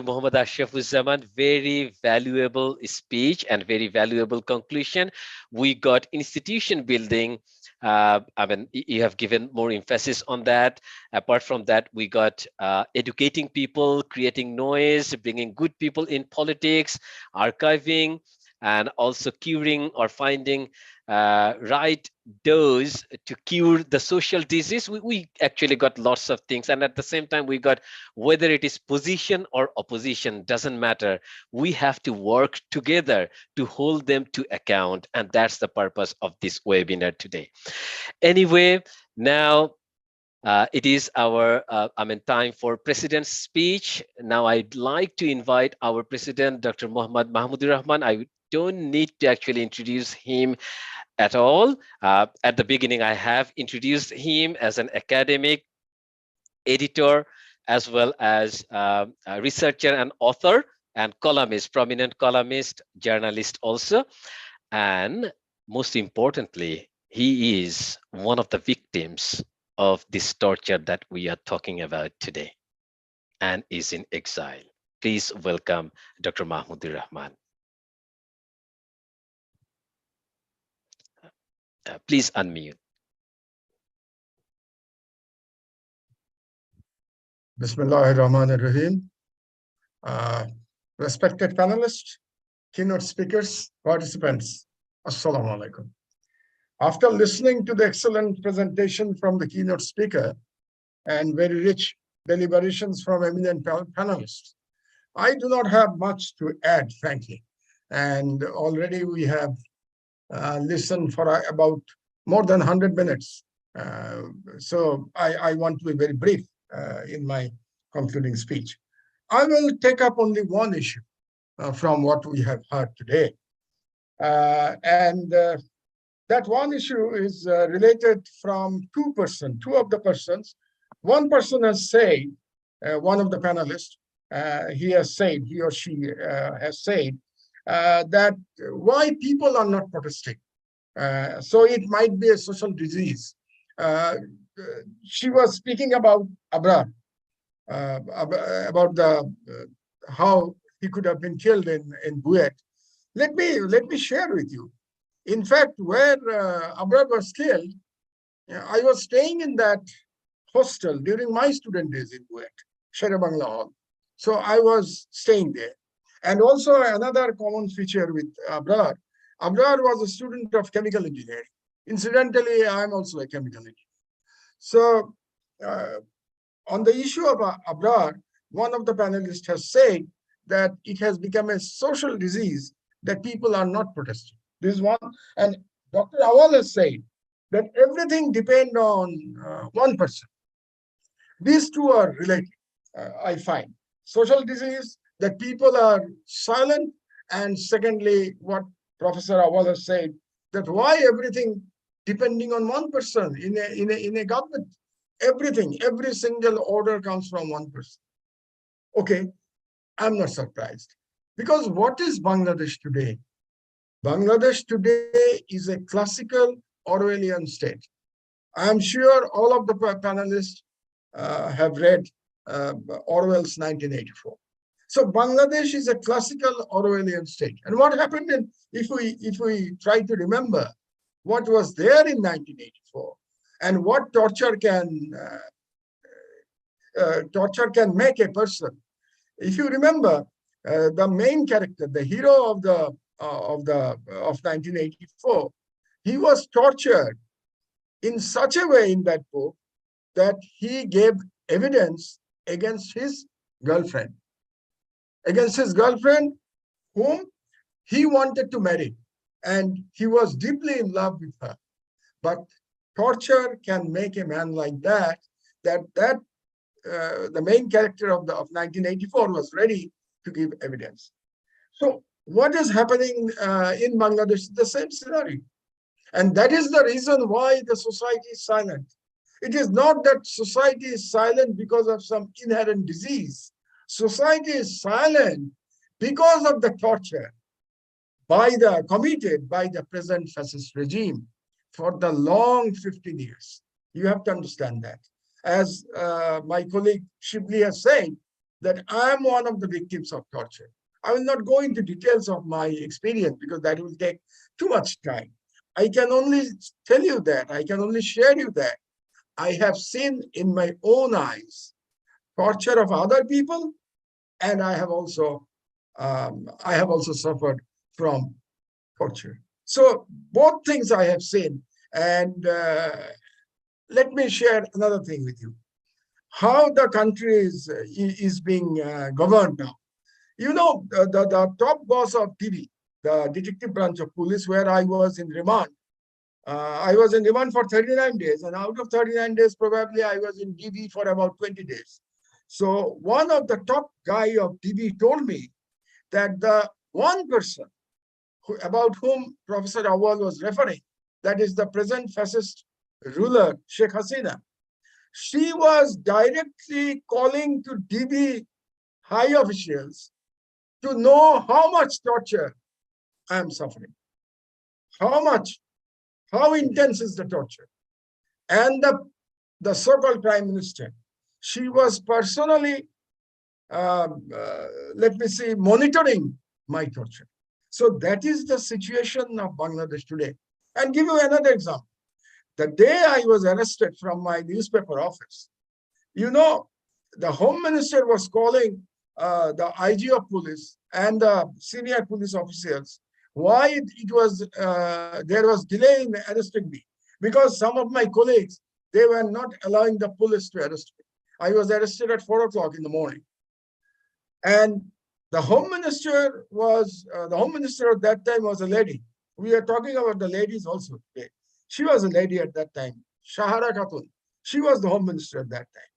Muhammad Ashrafuzzaman. Very valuable speech and very valuable conclusion. We got institution building. You have given more emphasis on that. Apart from that, we got educating people, creating noise, bringing good people in politics, archiving, and also curing or finding right dose to cure the social disease. We actually got lots of things, and at the same time we got, whether it is position or opposition, doesn't matter, we have to work together to hold them to account, and that's the purpose of this webinar today. Anyway, now it is our time for President's speech. Now I'd like to invite our President, Dr. Muhammad Mahmudur Rahman. I don't need to actually introduce him at all. At the beginning, I have introduced him as an academic, editor, as well as a researcher and author and columnist, prominent columnist, journalist also. And most importantly, he is one of the victims of this torture that we are talking about today and is in exile. Please welcome Dr. Mahmudur Rahman. Please unmute. Bismillahirrahmanirrahim. Respected panelists, keynote speakers, participants, Assalamu alaikum. After listening to the excellent presentation from the keynote speaker and very rich deliberations from eminent panelists, I do not have much to add, frankly. And already we have listened for about more than 100 minutes. So I want to be very brief in my concluding speech. I will take up only one issue from what we have heard today. That one issue is related from two of the persons. One person has said, one of the panelists, he or she has said that why people are not protesting. So it might be a social disease. She was speaking about Abrar, about the how he could have been killed in Buet. Let me share with you. In fact, where Abrar was killed, I was staying in that hostel during my student days in Buet, Sher Bangla Hall. So I was staying there. And also another common feature with Abrar was a student of chemical engineering. Incidentally, I'm also a chemical engineer. So on the issue of Abrar, one of the panelists has said that it has become a social disease that people are not protesting. This is one. And Dr. Awal has said that everything depends on one person. These two are related, I find. Social disease, that people are silent, and secondly, what Professor Awal has said, that why everything depending on one person in a government. Everything, every single order comes from one person. Okay, I'm not surprised. Because what is Bangladesh today? Bangladesh today is a classical Orwellian state. I'm sure all of the panelists have read Orwell's 1984. So Bangladesh is a classical Orwellian state. And what happened if we try to remember what was there in 1984 and what torture can make a person. If you remember, the main character, the hero of 1984, he was tortured in such a way in that book that he gave evidence against his girlfriend. Against his girlfriend, whom he wanted to marry, and he was deeply in love with her. But torture can make a man like that. The main character of 1984 was ready to give evidence. So what is happening in Bangladesh? The same scenario. And that is the reason why the society is silent. It is not that society is silent because of some inherent disease. Society is silent because of the torture committed by the present fascist regime for the long 15 years. You have to understand that. As my colleague Shibli has said, that I am one of the victims of torture. I will not go into details of my experience because that will take too much time. I can only tell you that, I can only share you that I have seen in my own eyes torture of other people, and I have also suffered from torture. So both things I have seen, and let me share another thing with you. How the country is being governed now. You know, the top boss of DB, the detective branch of police, where I was in remand. I was in remand for 39 days, and out of 39 days, probably I was in DB for about 20 days. So one of the top guy of DB told me that the one person about whom Professor Awal was referring, that is the present fascist ruler, Sheikh Hasina, she was directly calling to DB high officials to know how much torture I am suffering. How intense is the torture? And the so-called prime minister, she was personally, monitoring my torture. So that is the situation of Bangladesh today. And give you another example. The day I was arrested from my newspaper office, you know, the Home Minister was calling the IG of police and the senior police officers why there was delay in arresting me, because some of my colleagues, they were not allowing the police to arrest me. I was arrested at 4 o'clock in the morning. And the Home Minister at that time was a lady. We are talking about the ladies also today. She was a lady at that time, Shahara Khatun. She was the Home Minister at that time.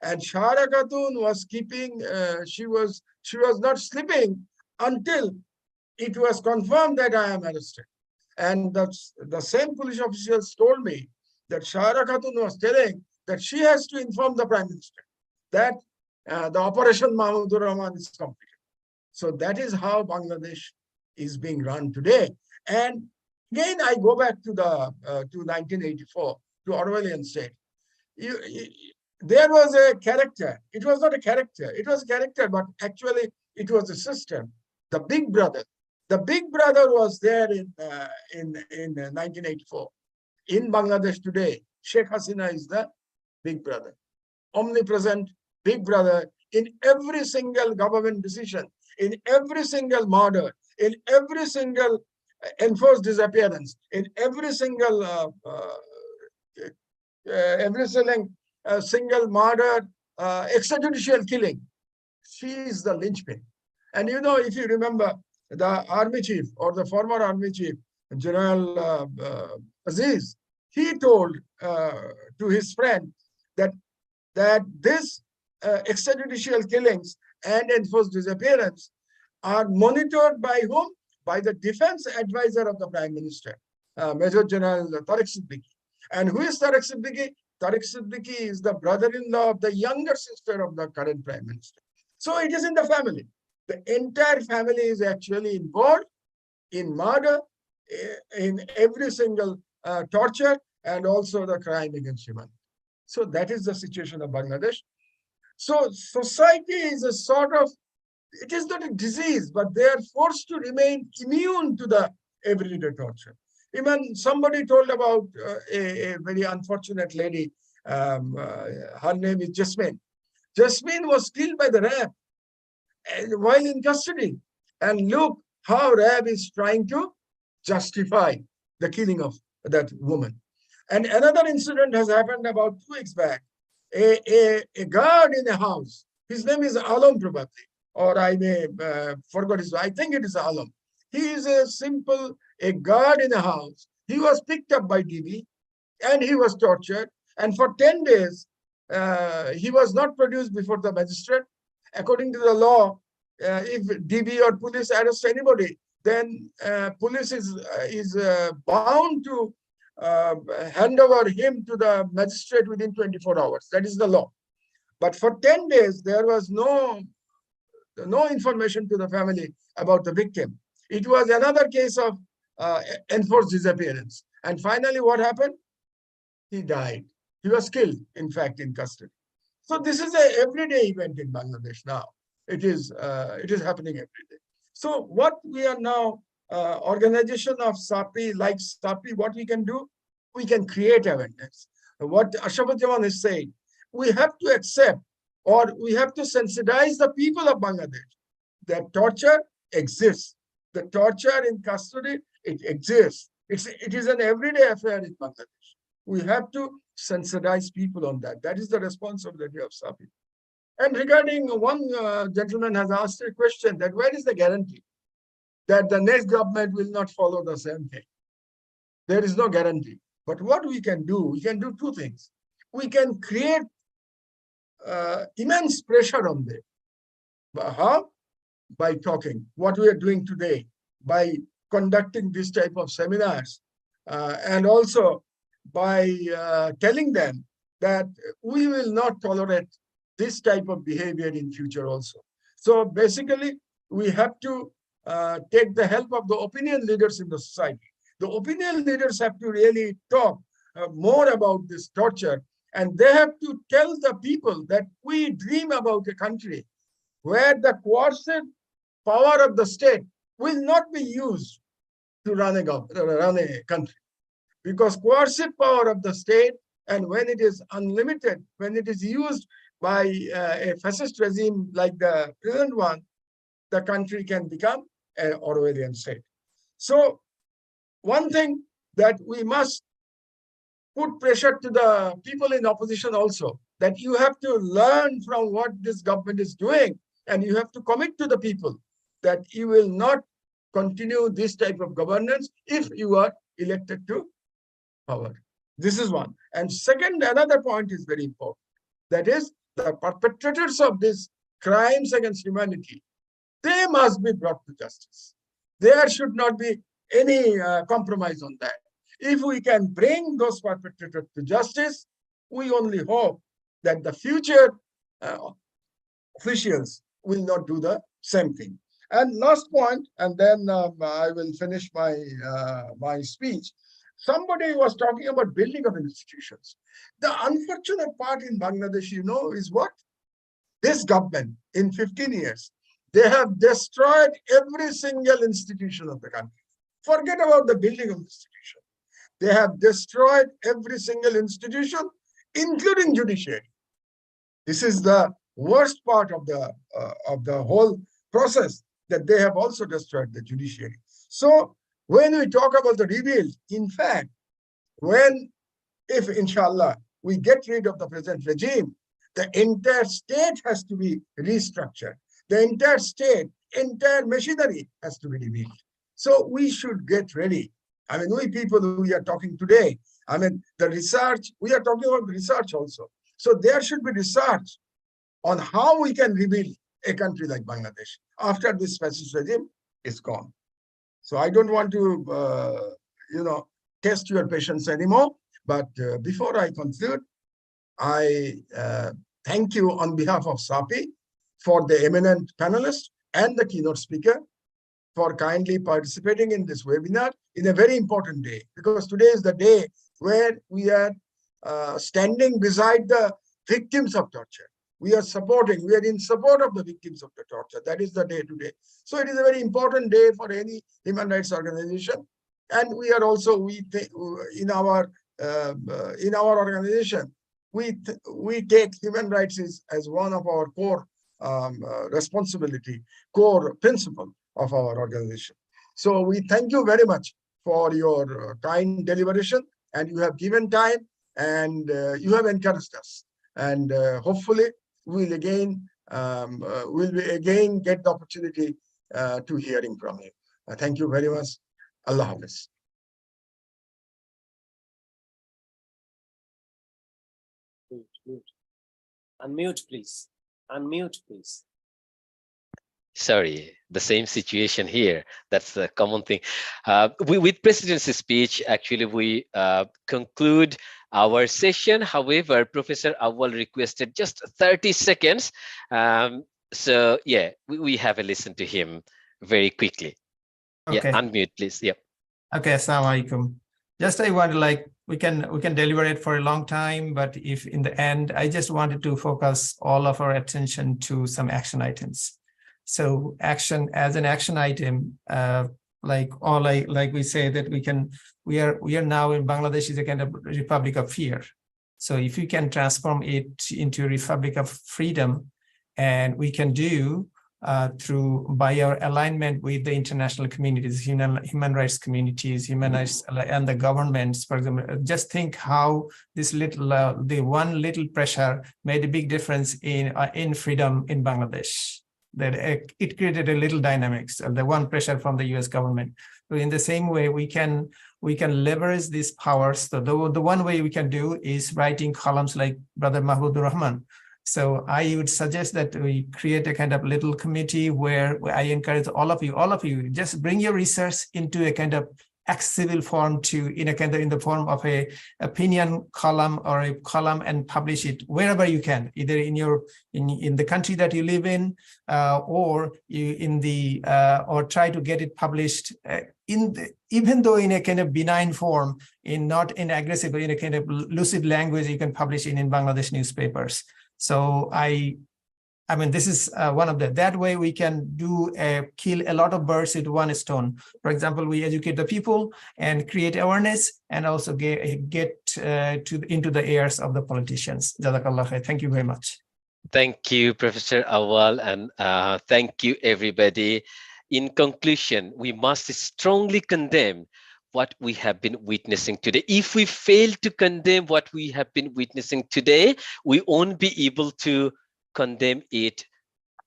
And Shahara Khatun was keeping, she was not sleeping until it was confirmed that I am arrested. And the same police officials told me that Shahara Khatun was telling that she has to inform the Prime Minister that the Operation Mahmudur Rahman is completed. So that is how Bangladesh is being run today. And again, I go back to 1984, to Orwellian state. There was a character. It was not a character. It was a character, but actually it was a system. The Big Brother. The Big Brother was there in 1984. In Bangladesh today, Sheikh Hasina is the Big Brother. Omnipresent Big Brother in every single government decision, in every single murder, in every single enforced disappearance, in every single single murder, extrajudicial killing. She is the linchpin. And you know, if you remember, the army chief or the former army chief, General Aziz, he told to his friend that this extrajudicial killings and enforced disappearance are monitored by whom? By the defense advisor of the Prime Minister, Major General Tariq Siddiqui. And who is Tariq Siddiqui? Tariq Siddiqui is the brother-in-law of the younger sister of the current Prime Minister. So it is in the family. The entire family is actually involved in murder, in every single torture, and also the crime against humanity. So that is the situation of Bangladesh. So society is a sort of, it is not a disease, but they are forced to remain immune to the everyday torture. Even somebody told about a very unfortunate lady, her name is Jasmine. Jasmine was killed by the RAB while in custody. And look how RAB is trying to justify the killing of that woman. And another incident has happened about 2 weeks back. A guard in a house, his name is Alam probably, or I may forgot his name. I think it is Alam. He is a guard in a house. He was picked up by DB and he was tortured. And for 10 days, he was not produced before the magistrate. According to the law, if DB or police arrest anybody, then police is bound to hand over him to the magistrate within 24 hours. That is the law. But for 10 days, there was no information to the family about the victim. It was another case of enforced disappearance. And finally, what happened? He died. He was killed, in fact, in custody. So this is an everyday event in Bangladesh now. It is happening every day. So what we are now, organization of SAPI, like SAPI, what we can do? We can create awareness. What Ashafuddin is saying, we have to accept, or we have to sensitize the people of Bangladesh that torture exists. The torture in custody, it exists. It is an everyday affair in Bangladesh. We have to sensitize people on that. That is the responsibility of SAPI. And regarding one gentleman has asked a question that where is the guarantee that the next government will not follow the same thing? There is no guarantee. But what we can do 2 things. We can create immense pressure on them. But how? By talking. What we are doing today, by conducting this type of seminars, and also by telling them that we will not tolerate this type of behavior in future also. So basically, we have to take the help of the opinion leaders in the society. The opinion leaders have to really talk more about this torture, and they have to tell the people that we dream about a country where the coercive power of the state will not be used to run a country. Because coercive power of the state, and when it is unlimited, when it is used by a fascist regime like the present one, the country can become an Orwellian state. So one thing that we must put pressure to the people in opposition also, that you have to learn from what this government is doing, and you have to commit to the people that you will not continue this type of governance if you are elected to power. This is one. And second, another point is very important. That is, the perpetrators of these crimes against humanity, they must be brought to justice. There should not be any compromise on that. If we can bring those perpetrators to justice, we only hope that the future officials will not do the same thing. And last point, and then I will finish my my speech. Somebody was talking about building of institutions. The unfortunate part in Bangladesh, you know, is what? This government, in 15 years, they have destroyed every single institution of the country. Forget about the building of institution. They have destroyed every single institution, including judiciary. This is the worst part of the whole process, that they have also destroyed the judiciary. So when we talk about the rebuild, in fact, if inshallah we get rid of the present regime, the entire state has to be restructured. The entire state, entire machinery has to be rebuilt. So we should get ready. I mean, we people who we are talking today, I mean, the research, we are talking about research also. So there should be research on how we can rebuild a country like Bangladesh after this fascist regime is gone. So I don't want to, test your patience anymore. But before I conclude, I thank you on behalf of SAPI for the eminent panelists and the keynote speaker for kindly participating in this webinar in a very important day, because today is the day where we are standing beside the victims of torture. We are in support of the victims of the torture. That is the day today. So it is a very important day for any human rights organization. And we are also, in our organization, we take human rights as one of our core responsibility, core principle of our organization. So we thank you very much for your kind deliberation, and you have given time, and you have encouraged us. And hopefully we'll again get the opportunity to hearing from you. Thank you very much. Allah Hafiz. Unmute, please. Unmute, please. Sorry, the same situation here. That's the common thing. With President's speech, actually, we conclude our session. However, Professor Awal requested just 30 seconds. So yeah, we have a listen to him very quickly. Okay. Yeah, unmute, please. Yeah. Okay, assalamu alaikum. Just I want to we can deliberate for a long time, but if in the end, I just wanted to focus all of our attention to some action items. So action as an action item, like we say that we are now in Bangladesh is a kind of republic of fear. So if you can transform it into a republic of freedom, and we can do by our alignment with the international communities, human rights communities, human rights and the governments, for example, just think how this the one little pressure made a big difference in freedom in Bangladesh. That it created a little dynamics of the one pressure from the US government. So in the same way, we can leverage these powers. So the one way we can do is writing columns like Brother Mahbubur Rahman. So I would suggest that we create a kind of little committee where I encourage all of you, just bring your research into a kind of accessible form in the form of a opinion column or a column, and publish it wherever you can, either in the country that you live in, or try to get it published even though in a kind of benign form, not in aggressive, but in a kind of lucid language, you can publish in Bangladesh newspapers. So I mean, this is one of that way we can kill a lot of birds with one stone. For example, we educate the people and create awareness, and also get into the ears of the politicians. Jazakallah khair. Thank you very much. Thank you, Professor Awal, and thank you, everybody. In conclusion, we must strongly condemn what we have been witnessing today. If we fail to condemn what we have been witnessing today, we won't be able to condemn it,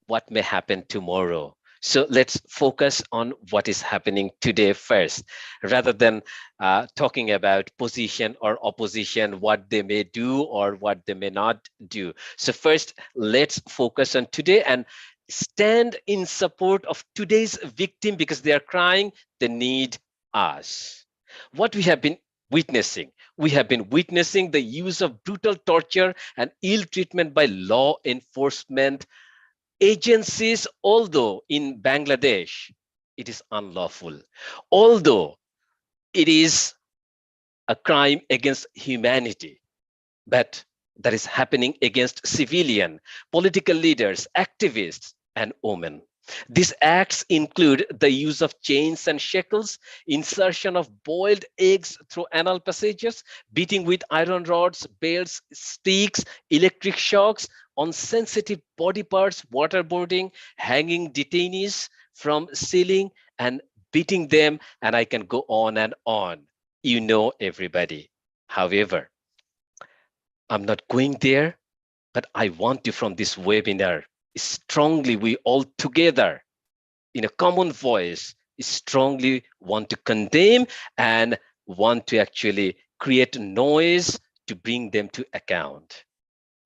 what may happen tomorrow. So let's focus on what is happening today first, rather than talking about position or opposition, what they may do or what they may not do. So first, let's focus on today and stand in support of today's victim, because they are crying, they need us. What we have been witnessing, we have been witnessing the use of brutal torture and ill treatment by law enforcement agencies, although in Bangladesh it is unlawful, although it is a crime against humanity, but that is happening against civilian, political leaders, activists, and women. These acts include the use of chains and shackles, insertion of boiled eggs through anal passages, beating with iron rods, belts, sticks, electric shocks on sensitive body parts, waterboarding, hanging detainees from ceiling, and beating them, and I can go on and on. You know, everybody. However, I'm not going there, but I want to, from this webinar, strongly, we all together in a common voice, strongly want to condemn and want to actually create noise to bring them to account.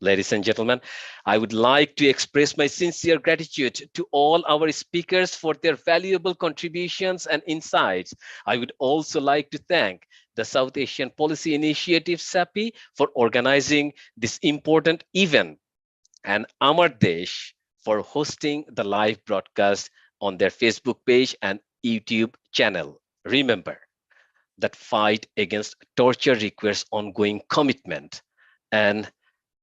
Ladies and gentlemen, I would like to express my sincere gratitude to all our speakers for their valuable contributions and insights. I would also like to thank the South Asian Policy Initiative, SAPI, for organizing this important event, and Amar Desh for hosting the live broadcast on their Facebook page and YouTube channel. Remember that fight against torture requires ongoing commitment and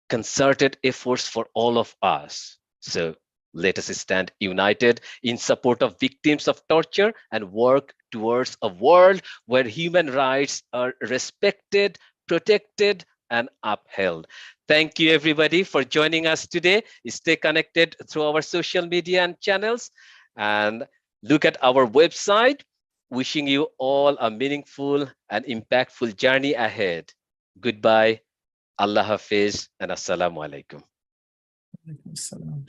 concerted efforts for all of us. So let us stand united in support of victims of torture and work towards a world where human rights are respected, protected, and upheld. Thank you, everybody, for joining us today. Stay connected through our social media and channels, and look at our website. Wishing you all a meaningful and impactful journey ahead. Goodbye. Allah Hafiz and Assalamu alaikum. Alaikum assalam.